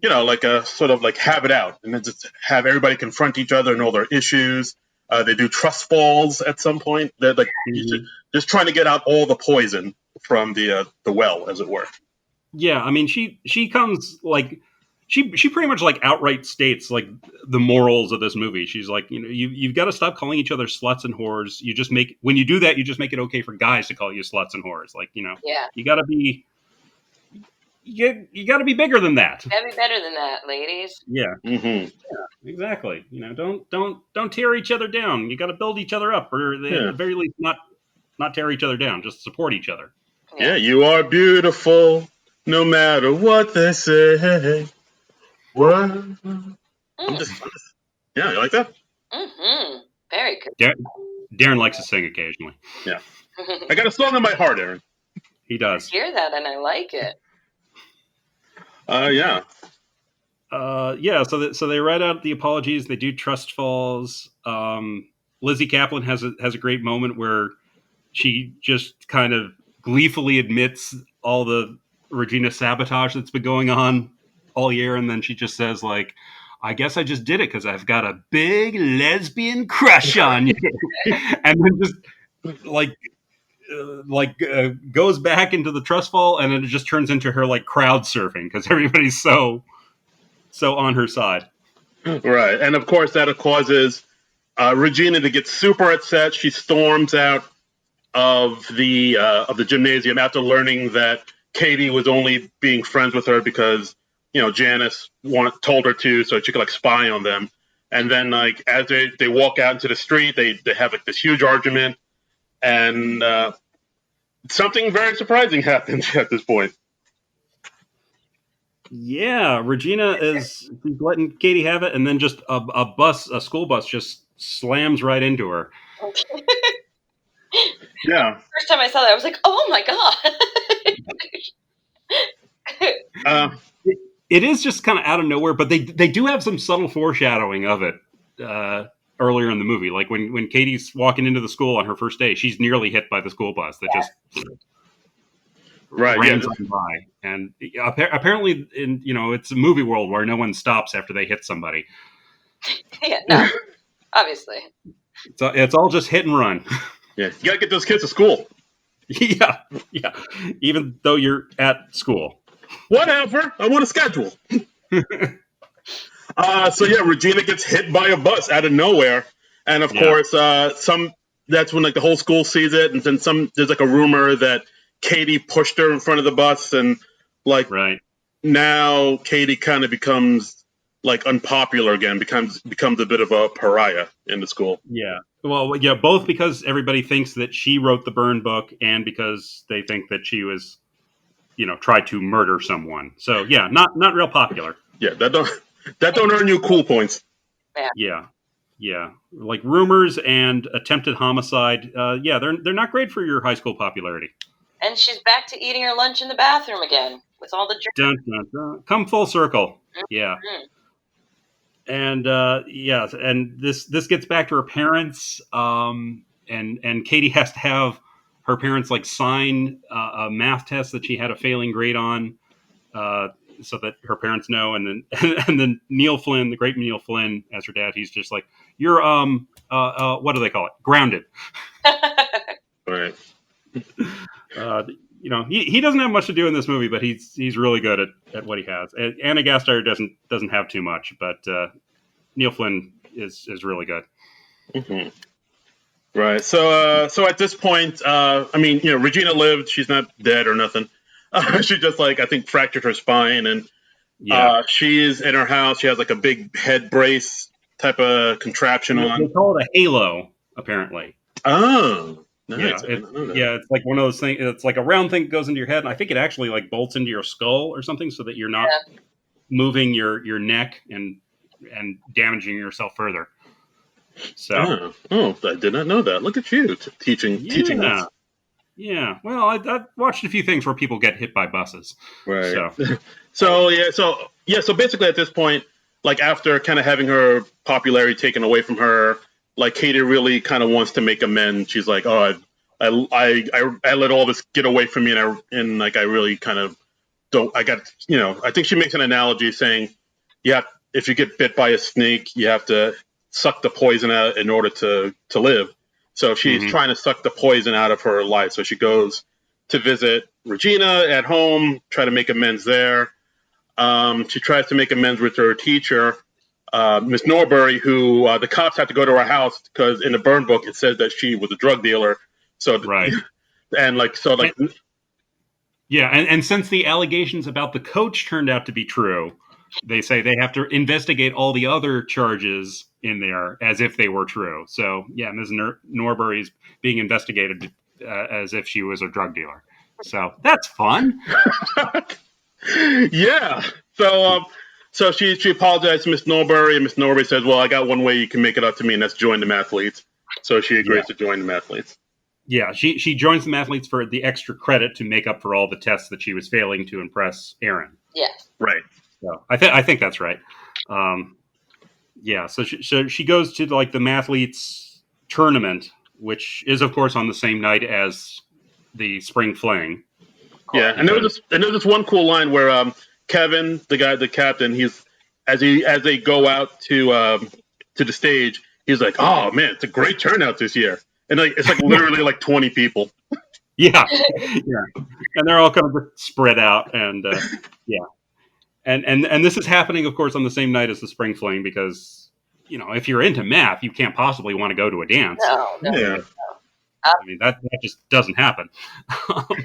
like a sort of like have it out, and then just have everybody confront each other and all their issues. They do trust falls at some point. They're like just trying to get out all the poison from the well, as it were. Yeah, I mean, she comes like she pretty much like outright states like the morals of this movie. She's like, you've got to stop calling each other sluts and whores. When you do that, you just make it okay for guys to call you sluts and whores. Like, you got to be. You got to be bigger than that. Gotta be better than that, ladies. Yeah. Mm-hmm. Yeah, exactly. Don't tear each other down. You got to build each other up, or at the very least, not tear each other down. Just support each other. Yeah, you are beautiful, no matter what they say. What? I'm just yeah, you like that? Mm-hmm. Very good. Darren likes to sing occasionally. Yeah, I got a song in my heart, Aaron. He does. I hear that, and I like it. Yeah. So they write out the apologies. They do trust falls. Lizzie Kaplan has a great moment where she just kind of gleefully admits all the Regina sabotage that's been going on all year, and then she just says like, I guess I just did it because I've got a big lesbian crush on you. And then just goes back into the trust fall, and then it just turns into her like crowd surfing because everybody's so on her side. Right. And of course that causes Regina to get super upset. She storms out of the gymnasium after learning that Katie was only being friends with her because Janice told her to, so she could like spy on them. And then like as they walk out into the street, they have like this huge argument, and something very surprising happens at this point. Yeah, Regina is letting Katie have it, and then just a school bus just slams right into her. Yeah. First time I saw that, I was like, "Oh my god!" It is just kind of out of nowhere, but they do have some subtle foreshadowing of it earlier in the movie. Like when Katie's walking into the school on her first day, she's nearly hit by the school bus that just rams on by. And apparently, it's a movie world where no one stops after they hit somebody. Yeah, no, obviously. So it's all just hit and run. Yeah, you gotta get those kids to school. Yeah. Even though you're at school. Whatever. I want a schedule. So yeah, Regina gets hit by a bus out of nowhere, and of course, that's when like the whole school sees it, and then there's like a rumor that Katie pushed her in front of the bus, and like now Katie kind of becomes like unpopular again, becomes a bit of a pariah in the school. Yeah. Well, yeah, both because everybody thinks that she wrote the burn book, and because they think that she was, tried to murder someone. So yeah, not real popular. Yeah, that don't earn you cool points. Yeah. Like rumors and attempted homicide. They're not great for your high school popularity. And she's back to eating her lunch in the bathroom again with all the drinks. Dun, dun, dun. Come full circle. Yeah. And and this gets back to her parents. And Katie has to have her parents like sign a math test that she had a failing grade on. so that her parents know. And then Neil Flynn, the great Neil Flynn, as her dad, he's just like, you're what do they call it? Grounded. Right. He doesn't have much to do in this movie, but he's really good at what he has. Anna Gasteyer doesn't have too much, but Neil Flynn is really good. Mm-hmm. Right. So at this point, Regina lived. She's not dead or nothing. She just I think fractured her spine, and she is in her house. She has like a big head brace type of contraption on. They call it a halo, apparently. Oh. Nice. It's like one of those things. It's like a round thing that goes into your head, and I think it actually bolts into your skull or something, so that you're not moving your neck and damaging yourself further. So, I did not know that. Look at you teaching us. Yeah. Well, I watched a few things where people get hit by buses. Right. So basically at this point, after kind of having her popularity taken away from her, Katie really kind of wants to make amends. She's like, oh, I let all this get away from me, and I really kind of don't. I think she makes an analogy saying, if you get bit by a snake, you have to suck the poison out in order to live. So she's trying to suck the poison out of her life. So she goes to visit Regina at home, try to make amends there. She tries to make amends with her teacher, Miss Norbury, who the cops have to go to her house because in the burn book it says that she was a drug dealer. So right, and and since the allegations about the coach turned out to be true, they say they have to investigate all the other charges in there as if they were true. So Ms. Norbury's being investigated as if she was a drug dealer. So that's fun. Yeah. So she apologized to Miss Norbury, and Miss Norbury says, well, I got one way you can make it up to me, and that's join the Mathletes. So she agrees to join the Mathletes. Yeah, she joins the Mathletes for the extra credit to make up for all the tests that she was failing to impress Aaron. Yeah. Right. So I think that's right. So she goes to the Mathletes tournament, which is of course on the same night as the spring fling. Yeah, and there was this one cool line where Kevin, the captain, as they go out to the stage, he's like, "Oh man, it's a great turnout this year," and it's literally 20 people. Yeah, and they're all kind of spread out, and and this is happening, of course, on the same night as the spring fling because if you're into math, you can't possibly want to go to a dance. No. Yeah. I mean that just doesn't happen.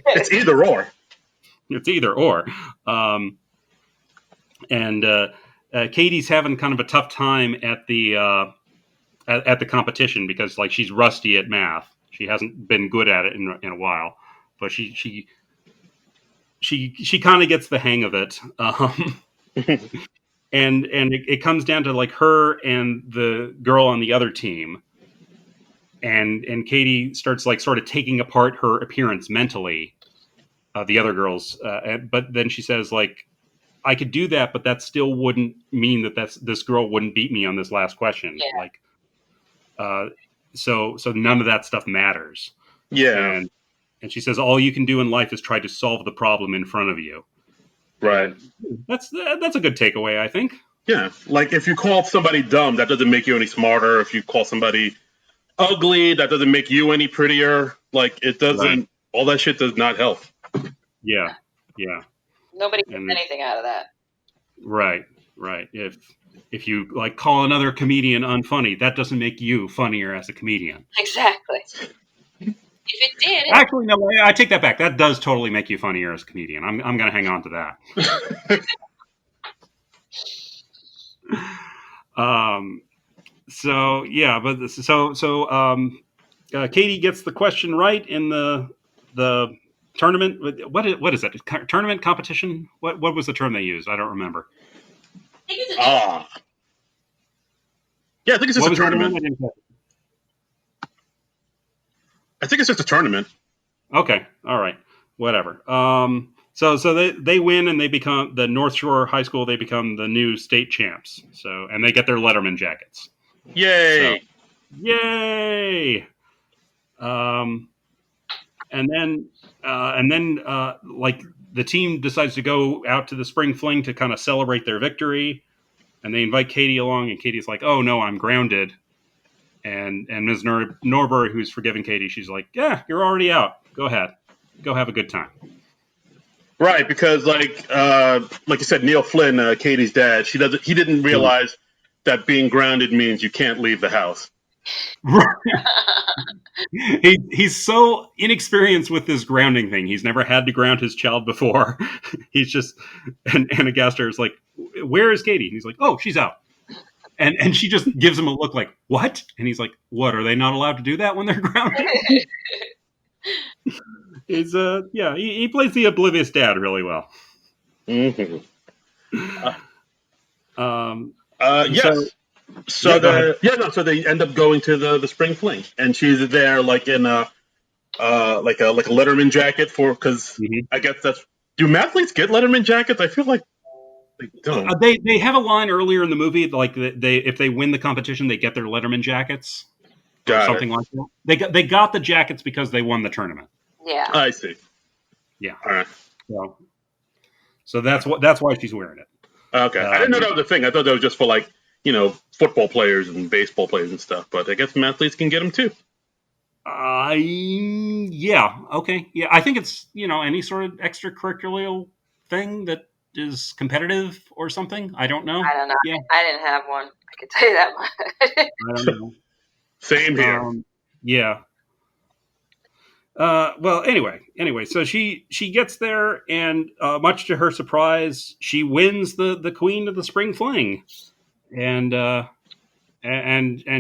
It's either or. It's either or. Katie's having kind of a tough time at the competition because she's rusty at math. She hasn't been good at it in a while, but she kind of gets the hang of it. And it comes down to her and the girl on the other team. And Katie starts sort of taking apart her appearance mentally, the other girls. But then she says I could do that, but that still wouldn't mean that this girl wouldn't beat me on this last question. Yeah. So none of that stuff matters. Yeah. And she says, all you can do in life is try to solve the problem in front of you. Right. That's a good takeaway, I think. Yeah. If you call somebody dumb, that doesn't make you any smarter. If you call somebody ugly, that doesn't make you any prettier. It doesn't. Right. All that shit does not help. Yeah. Nobody gets anything out of that. Right. If you call another comedian unfunny, that doesn't make you funnier as a comedian. Exactly. If it did, actually, no. I take that back. That does totally make you funnier as a comedian. I'm going to hang on to that. Katie gets the question right in the tournament. What is it? Tournament competition? What was the term they used? I don't remember. I think it's yeah, I think it's just a tournament. I think it's just a tournament. Okay, all right, whatever. So they win and they become the North Shore High School. They become the new state champs. And they get their Letterman jackets. Yay! Yay! And then the team decides to go out to the spring fling to kind of celebrate their victory, and they invite Katie along, and Katie's like, "Oh no, I'm grounded." And Ms. Norberg, who's forgiving Katie, she's like, "Yeah, you're already out. Go ahead, go have a good time." Right, because like you said, Neil Flynn, Katie's dad, he didn't realize that being grounded means you can't leave the house. He's so inexperienced with this grounding thing. He's never had to ground his child before. He's just, and Anna Gaster is like, "Where is Katie?" And he's like, "Oh, she's out." And she just gives him a look like, "What?" And he's like, "What? Are they not allowed to do that when they're grounded?" He's he plays the oblivious dad really well. Mm-hmm. Yes. So they end up going to the spring fling, and she's there like in a Letterman jacket because I guess do mathletes get Letterman jackets? I feel like they don't. They have a line earlier in the movie like if they win the competition they get their Letterman jackets or something like that. They got the jackets because they won the tournament. Yeah, I see. Yeah. All right. So that's why she's wearing it. Okay, I didn't know that was a thing. I thought that was just for like football players and baseball players and stuff. But I guess mathletes can get them too. Yeah. Okay. Yeah. I think it's any sort of extracurricular thing that is competitive or something. I don't know. I don't know. Yeah. I didn't have one. I can tell you that much. I don't know. Same here. Yeah. Well, anyway, so she gets there, and much to her surprise, she wins the queen of the spring fling, and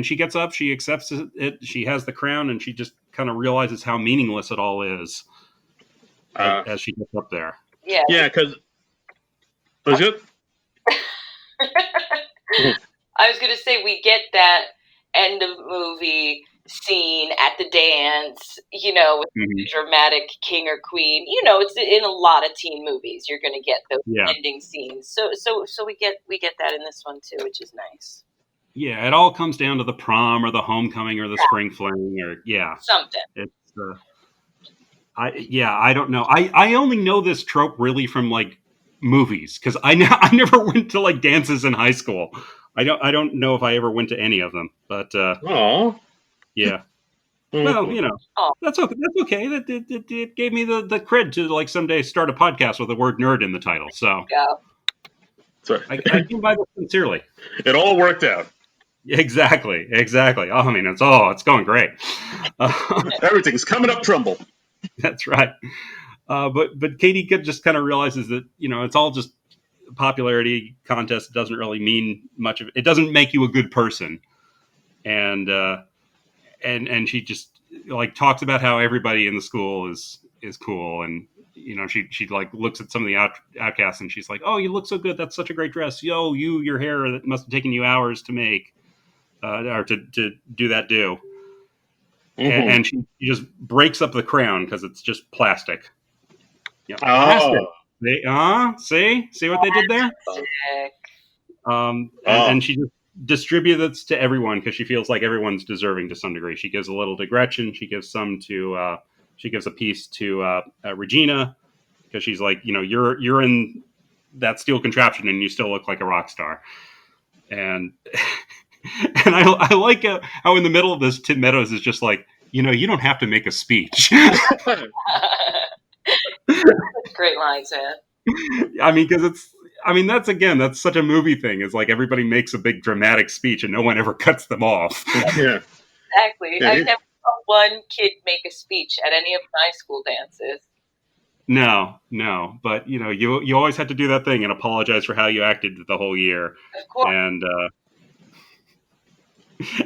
she gets up, she accepts it, she has the crown, and she just kind of realizes how meaningless it all is as she gets up there. Yeah. Yeah, because was it? I was gonna say we get that end of movie scene at the dance, with the dramatic king or queen. It's in a lot of teen movies. You're going to get those ending scenes. So we get that in this one too, which is nice. Yeah, it all comes down to the prom or the homecoming or the spring fling or something. It's I don't know. I only know this trope really from like movies because I never went to like dances in high school. I don't know if I ever went to any of them, but yeah. Well, that's okay. That's okay. It gave me the cred to like someday start a podcast with the word nerd in the title. So I can buy this sincerely. It all worked out. Exactly. Oh, I mean, it's going great. Everything's coming up Trumbull. That's right. But Katie just kind of realizes that it's all just popularity contest. It doesn't really mean much of it. It doesn't make you a good person, and she just like talks about how everybody in the school is cool, and she like looks at some of the outcasts and she's like, "Oh, you look so good. That's such a great dress. Yo, your hair that must have taken you hours to make, or to do that do." Mm-hmm. And she just breaks up the crown because it's just plastic. Plastic. See what they did there? And she just distributes to everyone because she feels like everyone's deserving to some degree. She gives a little to Gretchen. She gives some to. She gives a piece to Regina because she's like, you're in that steel contraption and you still look like a rock star. And and I like how in the middle of this, Tim Meadows is just like, you don't have to make a speech. Great lines, man. I mean, because that's such a movie thing. It's like everybody makes a big dramatic speech and no one ever cuts them off. Yeah, exactly. I've never saw one kid make a speech at any of my school dances. No, but you always have to do that thing and apologize for how you acted the whole year. Of course.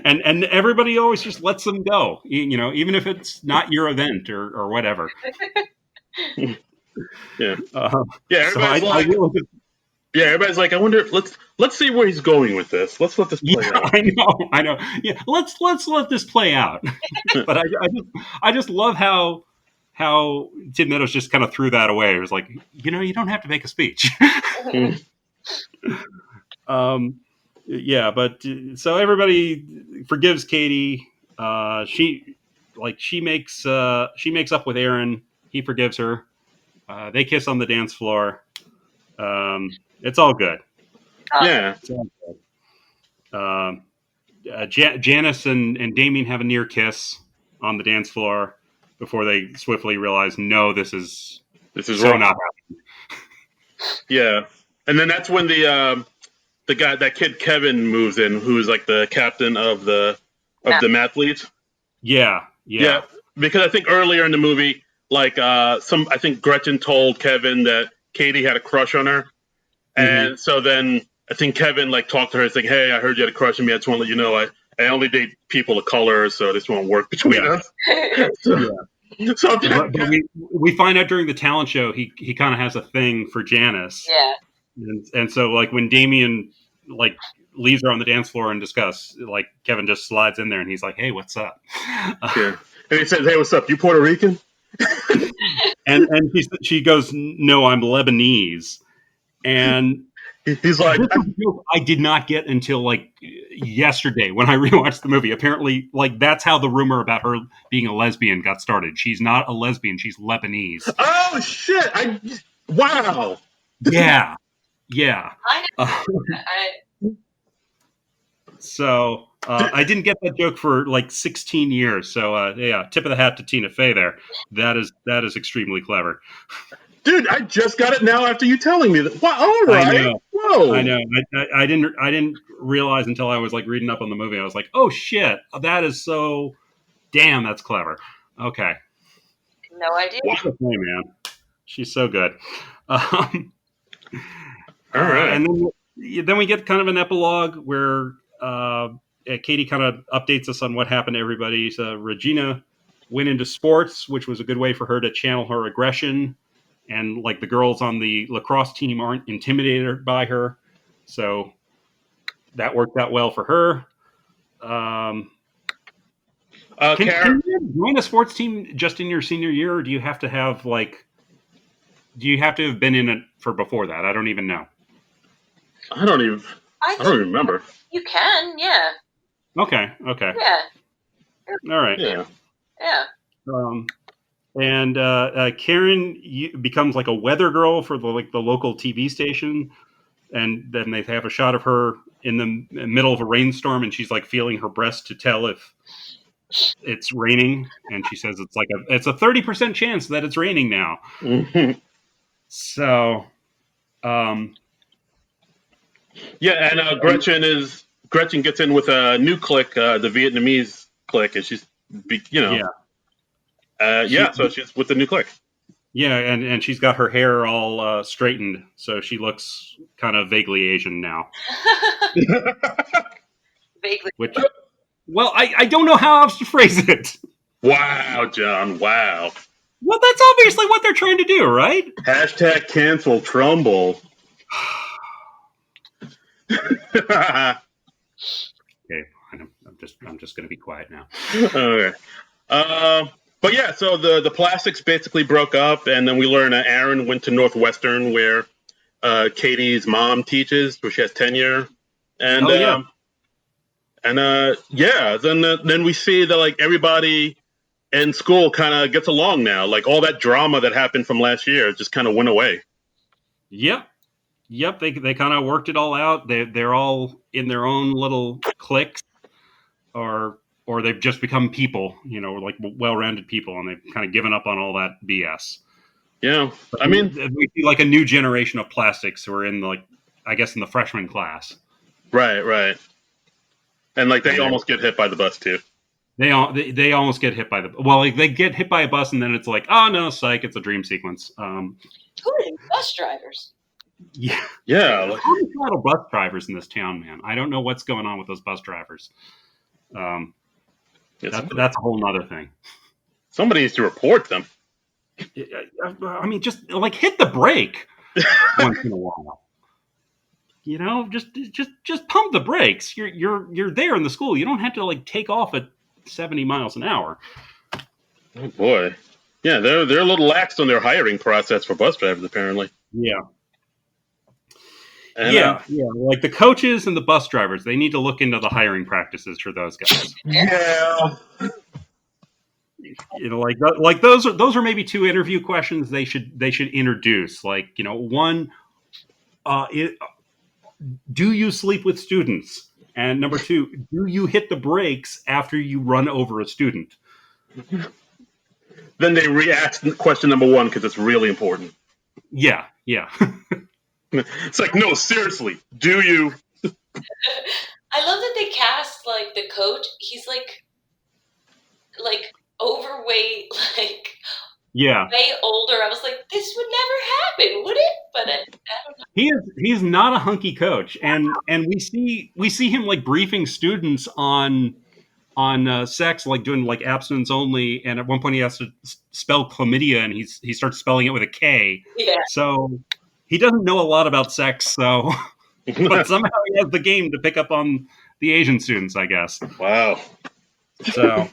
And everybody always just lets them go, even if it's not your event or whatever. Yeah. Everybody's like, I wonder if let's see where he's going with this. Let's let this play out. I know. Yeah, let's let this play out. But I just love how Tim Meadows just kind of threw that away. It was like, you don't have to make a speech. But so everybody forgives Katie. She makes up with Aaron. He forgives her. They kiss on the dance floor. It's all good. Yeah. It's all good. Janice and Damien have a near kiss on the dance floor before they swiftly realize, no, this is so wrong. not happening. Yeah, and then that's when the guy, that kid Kevin, moves in, who's like the captain of the mathletes. Yeah. Because I think earlier in the movie, like I think Gretchen told Kevin that Katie had a crush on her, and so then I think Kevin like talked to her, saying, "Hey, I heard you had a crush on me. I just want to let you know I only date people of color, so this won't work between us." So but we find out during the talent show he kind of has a thing for Janice. Yeah. And so like when Damien like leaves her on the dance floor and discuss, like Kevin just slides in there and he's like, "Hey, what's up?" Yeah. And he says, "Hey, what's up? You Puerto Rican?" and she goes, "No, I'm Lebanese." And he's like, I did not get until like yesterday when I rewatched the movie. Apparently, like that's how the rumor about her being a lesbian got started. She's not a lesbian; she's Lebanese. Oh shit! Wow. Yeah. So I didn't get that joke for like 16 years. So tip of the hat to Tina Fey there. That is extremely clever. Dude, I just got it now after you telling me that. Wow, all right. I know. Whoa. I know. I didn't realize until I was like reading up on the movie. I was like, oh shit, that is so damn. That's clever. Okay. No idea. Hey, man, she's so good. All right. And then we get kind of an epilogue where Katie kind of updates us on what happened to everybody. So Regina went into sports, which was a good way for her to channel her aggression. And like the girls on the lacrosse team aren't intimidated by her. So that worked out well for her. Can you join a sports team just in your senior year, or do you have to have been in it for before that? I don't even know. I don't even remember. You can, yeah. Okay. Yeah. All right. Yeah. And Karen becomes like a weather girl for the local TV station, and then they have a shot of her in the middle of a rainstorm, and she's like feeling her breast to tell if it's raining, and she says it's a 30% chance that it's raining now. Mm-hmm. So, yeah, and Gretchen gets in with a new clique, the Vietnamese clique, and she's so she's with the new clique. Yeah, and she's got her hair all straightened, so she looks kind of vaguely Asian now. Vaguely. Which, well, I don't know how else to phrase it. Wow, John, wow. Well, that's obviously what they're trying to do, right? # cancel Trumbull. Okay, I'm just going to be quiet now. Okay. But yeah, so the plastics basically broke up, and then we learn that Aaron went to Northwestern, where Katie's mom teaches, where she has tenure, and then we see that like everybody in school kind of gets along now. Like all that drama that happened from last year just kind of went away. Yep. They kind of worked it all out. They're all in their own little cliques, or they've just become people, like well-rounded people, and they've kind of given up on all that BS. Yeah, I mean, we see like a new generation of plastics who are in in the freshman class. Right. And like they almost get hit by the bus too. They almost get hit by they get hit by a bus, and then it's like, oh no, psych, it's a dream sequence. Who are these bus drivers? Yeah. Like, a lot of bus drivers in this town, man. I don't know what's going on with those bus drivers. That's a whole nother thing. Somebody needs to report them. I mean, just like hit the brake once in a while. Just pump the brakes. You're there in the school. You don't have to like take off at 70 miles an hour. Oh boy. Yeah, they're a little lax on their hiring process for bus drivers, apparently. Yeah. And, yeah. Like the coaches and the bus drivers, they need to look into the hiring practices for those guys. Yeah. like those are maybe two interview questions they should introduce. Like, one, do you sleep with students? And number two, do you hit the brakes after you run over a student? Then they re-ask question number one because it's really important. Yeah. It's like, no, seriously, do you? I love that they cast like the coach. He's like overweight, way older. I was like, this would never happen, would it? But I don't know. He's not a hunky coach, and we see him like briefing students on sex, like doing like abstinence only, and at one point he has to spell chlamydia, and he starts spelling it with a K. Yeah. So he doesn't know a lot about sex, so but somehow he has the game to pick up on the Asian students, I guess. Wow. So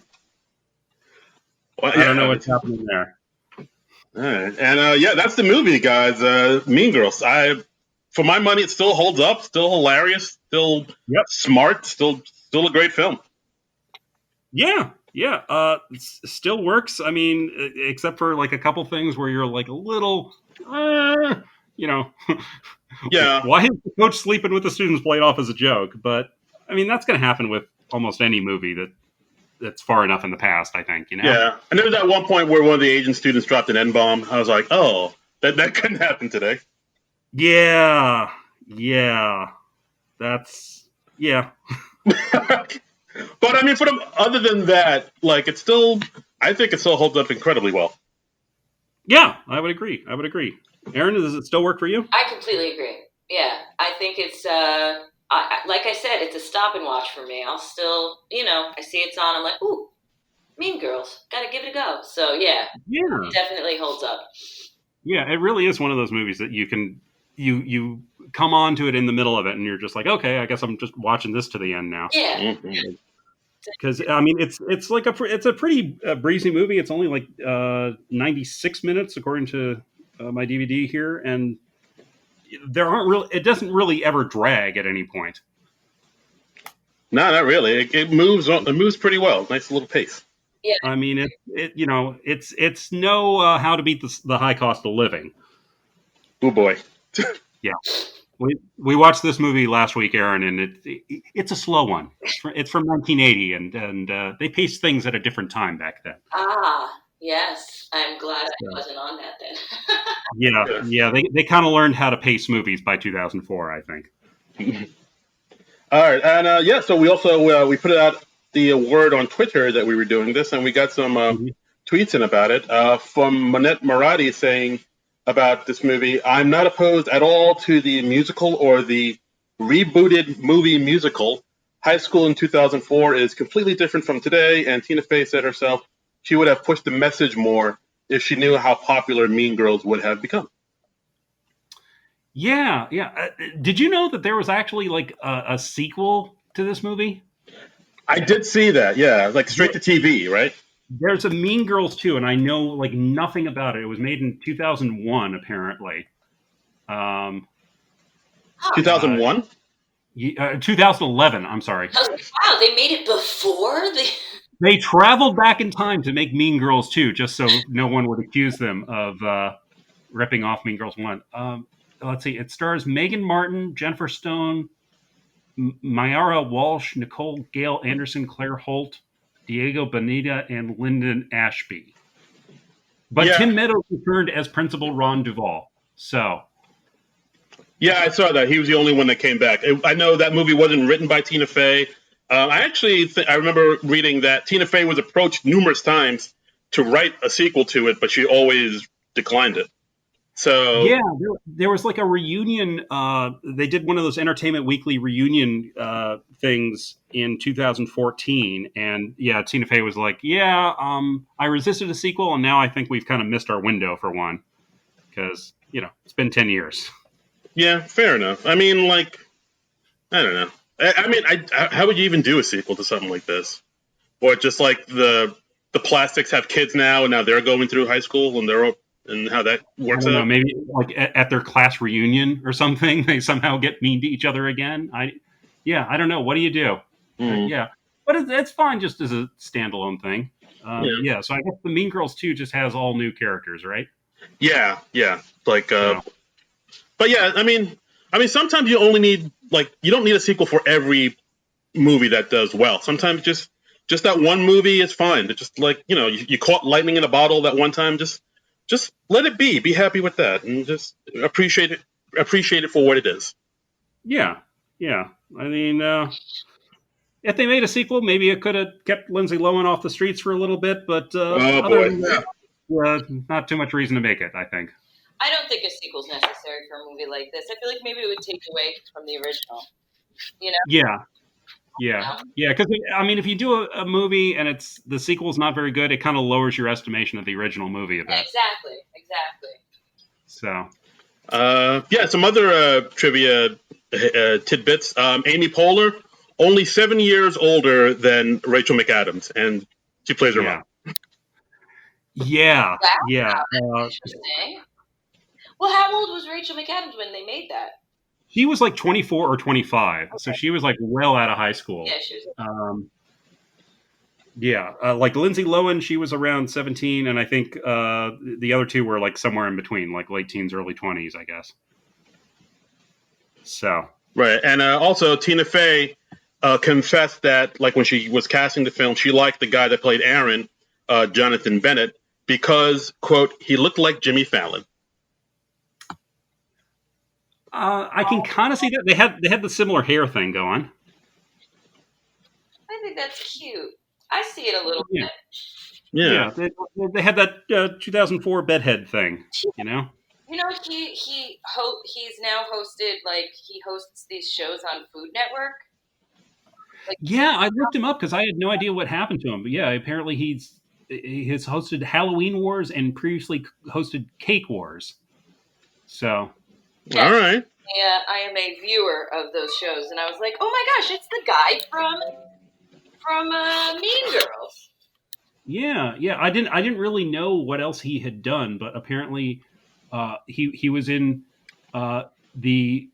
I don't know what's happening there. All right. And that's the movie, guys. Mean Girls. For my money, it still holds up, still hilarious, still smart, still a great film. Yeah. It still works. I mean, except for like a couple things where you're like a little, yeah. Why is the coach sleeping with the students played off as a joke? But I mean, that's going to happen with almost any movie that's far enough in the past, I think. Yeah. And there was that one point where one of the Asian students dropped an N-bomb. I was like, oh, that couldn't happen today. Yeah. That's But I mean, other than that, like I think it still holds up incredibly well. Yeah, I would agree. Aaron, does it still work for you? I completely agree. Yeah, I think it's like I said, it's a stop and watch for me. I'll still, I see it's on. I'm like, ooh, Mean Girls, gotta give it a go. So yeah, it definitely holds up. Yeah, it really is one of those movies that you can you come on to it in the middle of it, and you're just like, okay, I guess I'm just watching this to the end now. Yeah. Because I mean, it's a pretty breezy movie. It's only like 96 minutes according to my DVD here, and it doesn't really ever drag at any point. No, not really. It moves pretty well. Nice little pace. Yeah. I mean, it's no How to Beat the High Cost of Living. Oh boy. Yeah. We watched this movie last week, Aaron, and it's a slow one. It's from 1980, and they paced things at a different time back then. Ah, yes. I'm glad I wasn't on that then. Yeah. They kind of learned how to pace movies by 2004, I think. All right, and so we also we put out the word on Twitter that we were doing this, and we got some tweets in about it from Manette Maradi saying about this movie, I'm not opposed at all to the musical or the rebooted movie musical. High School in 2004 is completely different from today, and Tina Fey said herself she would have pushed the message more if she knew how popular Mean Girls would have become. Yeah. Did you know that there was actually like a sequel to this movie? I did see that, yeah, like straight to TV, right? There's a Mean Girls 2, and I know like nothing about it. It was made in 2001, apparently. 2001? 2011, I'm sorry. Wow, they made it before? They traveled back in time to make Mean Girls 2, just so no one would accuse them of ripping off Mean Girls 1. Let's see. It stars Megan Martin, Jennifer Stone, Mayara Walsh, Nicole Gail Anderson, Claire Holt, Diego Boneta, and Lyndon Ashby. But Tim Meadows returned as Principal Ron Duvall. So. Yeah, I saw that. He was the only one that came back. I know that movie wasn't written by Tina Fey. I remember reading that Tina Fey was approached numerous times to write a sequel to it, but she always declined it. So yeah, there was like a reunion. They did one of those Entertainment Weekly reunion things in 2014, and Tina Fey was like, I resisted a sequel, and now I think we've kind of missed our window for one because it's been 10 years. Yeah, fair enough. I mean, like, I don't know. I mean, how would you even do a sequel to something like this? Or just like the Plastics have kids now, and now they're going through high school, and how that works out? Maybe like at their class reunion or something, they somehow get mean to each other again. I don't know. What do you do? Yeah. but it's fine just as a standalone thing. So I guess the Mean Girls 2 just has all new characters, right? Yeah. Like, but yeah, I mean, sometimes you only need, like, you don't need a sequel for every movie that does well. Sometimes just that one movie is fine. It's just like, you caught lightning in a bottle that one time. Just let it be. Be happy with that, and just appreciate it for what it is. Yeah. I mean, if they made a sequel, maybe it could have kept Lindsay Lohan off the streets for a little bit, but other than that, not too much reason to make it, I think. I don't think a sequel's necessary for a movie like this. I feel like maybe it would take away from the original, Yeah, because I mean, if you do a movie and the sequel's not very good, it kind of lowers your estimation of the original movie a bit. Exactly. So, some other trivia tidbits. Amy Poehler, only 7 years older than Rachel McAdams, and she plays her mom. Yeah. Interesting. Well, how old was Rachel McAdams when they made that? She was like 24 or 25, so she was like well out of high school. Yeah, she was. Like Lindsay Lohan, she was around 17, and I think the other two were like somewhere in between, like late teens, early 20s, I guess. So right, and also Tina Fey confessed that, like, when she was casting the film, she liked the guy that played Aaron, Jonathan Bennett, because, quote, he looked like Jimmy Fallon. I can kind of see that they had the similar hair thing going. I think that's cute. I see it a little bit. Yeah, they had that 2004 bedhead thing. He's now hosted, like, he hosts these shows on Food Network. Like, I looked him up because I had no idea what happened to him. But yeah, apparently he has hosted Halloween Wars and previously hosted Cake Wars. So. Yes. All right. Yeah, I am a viewer of those shows, and I was like, "Oh my gosh, it's the guy from Mean Girls." Yeah. I didn't really know what else he had done, but apparently, he was in the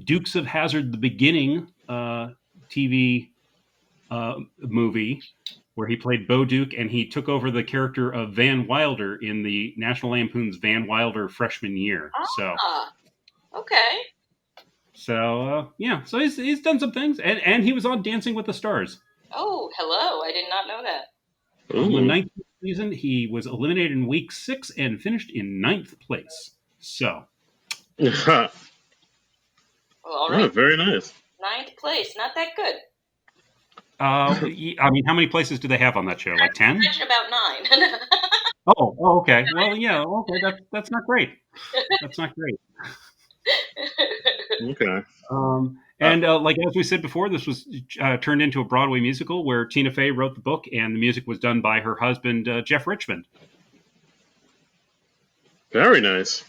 Dukes of Hazzard: The Beginning TV movie, where he played Bo Duke, and he took over the character of Van Wilder in the National Lampoon's Van Wilder freshman year. So. Okay. So so he's done some things, and he was on Dancing with the Stars. Oh, hello! I did not know that. In the 19th season, he was eliminated in week 6 and finished in 9th place. So, well, all right, very nice. 9th place, not that good. I mean, how many places do they have on that show? Like 10? About 9. Oh, okay. Well, yeah, okay. That's not great. That's not great. Okay. And like as we said before, this was turned into a Broadway musical where Tina Fey wrote the book, and the music was done by her husband Jeff Richmond. Very nice.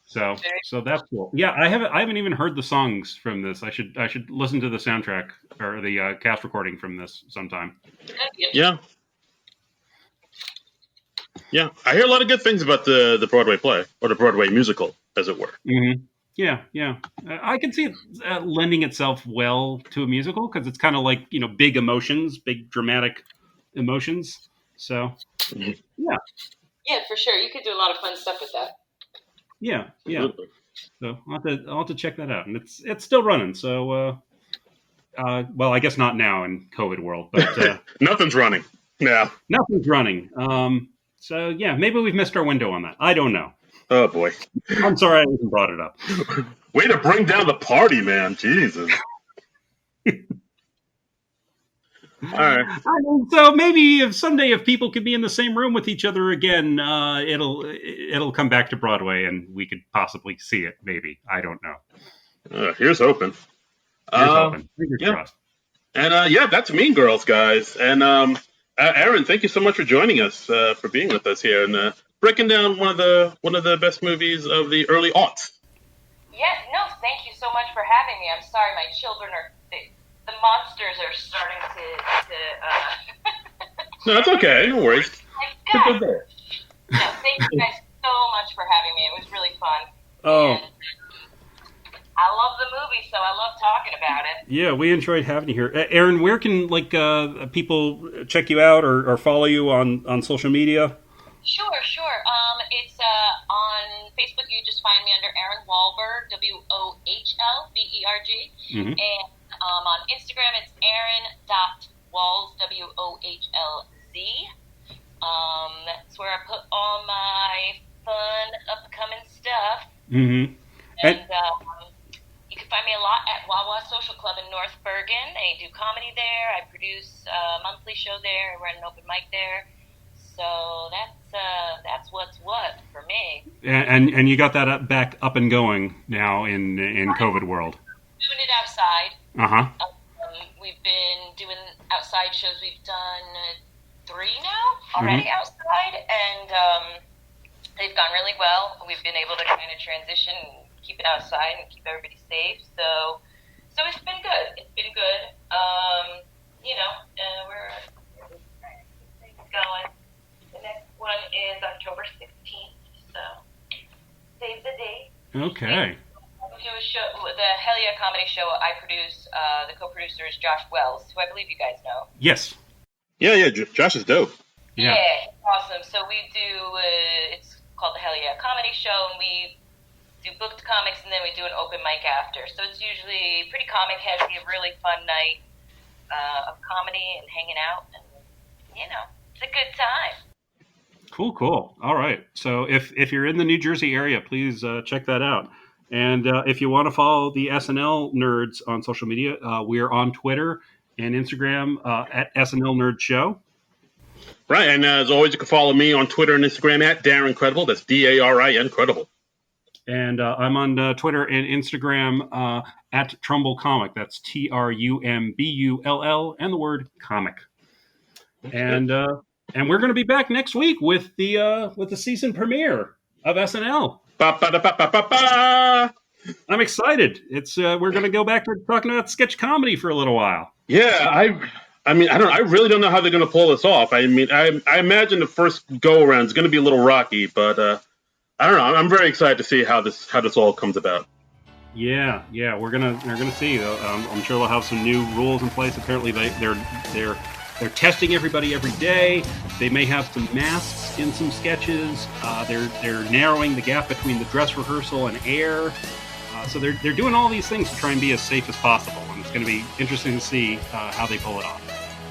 So that's cool. Yeah, I haven't even heard the songs from this. I should listen to the soundtrack or the cast recording from this sometime. Yeah. I hear a lot of good things about the Broadway play, or the Broadway musical, as it were. Mm-hmm. Yeah. I can see it lending itself well to a musical because it's kind of like, big emotions, big dramatic emotions. So, yeah. Yeah, for sure. You could do a lot of fun stuff with that. Yeah. So I'll have to check that out, and it's still running. So, well, I guess not now in COVID world, but nothing's running. Yeah, nothing's running. So yeah, maybe we've missed our window on that. I don't know. Oh boy, I'm sorry I even brought it up. Way to bring down the party, man! Jesus. All right. So maybe if people could be in the same room with each other again, it'll come back to Broadway, and we could possibly see it. Maybe, I don't know. Here's hoping. Here's hoping. Fingers crossed. And that's Mean Girls, guys. And Aaron, thank you so much for joining us, for being with us here, and breaking down one of the best movies of the early aughts. Yeah, no, thank you so much for having me. I'm sorry, my children the monsters are starting to No, that's okay. No worries. No, thank you guys so much for having me. It was really fun. Oh. I love the movie, so I love talking about it. Yeah, we enjoyed having you here. Erin, where can people check you out or follow you on social media? Sure. It's on Facebook. You just find me under Erin Wahlberg, WOHLBERG. Mm-hmm. And on Instagram, it's Erin.Walls, WOHLZ. That's where I put all my fun, upcoming stuff. Mm-hmm. And you can find me a lot at Wawa Social Club in North Bergen. I do comedy there. I produce a monthly show there. I run an open mic there. So that's what's what for me. And you got that back up and going now in COVID world. Doing it outside. Uh-huh. We've been doing outside shows. We've done 3 now already outside, and they've gone really well. We've been able to kind of transition and keep it outside and keep everybody safe. So it's been good. It's been good. We're going. The next one is October 16th. So save the date. Okay. We do a show, the Hell Yeah Comedy Show. I produce. The co-producer is Josh Wells, who I believe you guys know. Yes. Yeah. Josh is dope. Yeah, awesome. So we do. It's called the Hell Yeah Comedy Show, and we do booked comics, and then we do an open mic after. So it's usually pretty comic heavy, a really fun night of comedy and hanging out, and it's a good time. Cool. All right. So if you're in the New Jersey area, please check that out. And if you want to follow the SNL Nerds on social media, we're on Twitter and Instagram at SNL Nerd Show. Right. And as always, you can follow me on Twitter and Instagram at Darren Credible. That's DARIN Credible. And I'm on Twitter and Instagram at Trumbull Comic. That's TRUMBULL and the word comic. And we're going to be back next week with the season premiere of SNL. I'm excited. We're going to go back to talking about sketch comedy for a little while. Yeah, I really don't know how they're going to pull this off. I mean, I imagine the first go around is going to be a little rocky, but I don't know. I'm very excited to see how this all comes about. Yeah, we're gonna see. I'm sure they'll have some new rules in place. Apparently, they're testing everybody every day. They may have some masks in some sketches. They're narrowing the gap between the dress rehearsal and air. So they're doing all these things to try and be as safe as possible. And it's going to be interesting to see how they pull it off.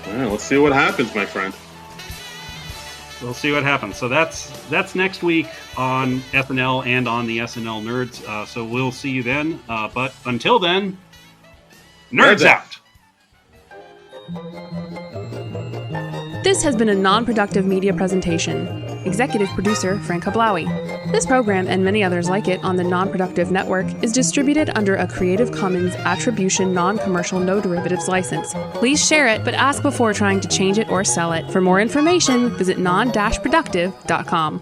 Well, let's see what happens, my friend. We'll see what happens. So that's next week on SNL and on the SNL Nerds. So we'll see you then. But until then, Nerds out! This has been a non-productive media presentation. Executive producer Frank Hablawi. This program and many others like it on the Non-Productive Network is distributed under a Creative Commons Attribution Non-Commercial No Derivatives license. Please share it, but ask before trying to change it or sell it. For more information, visit non-productive.com.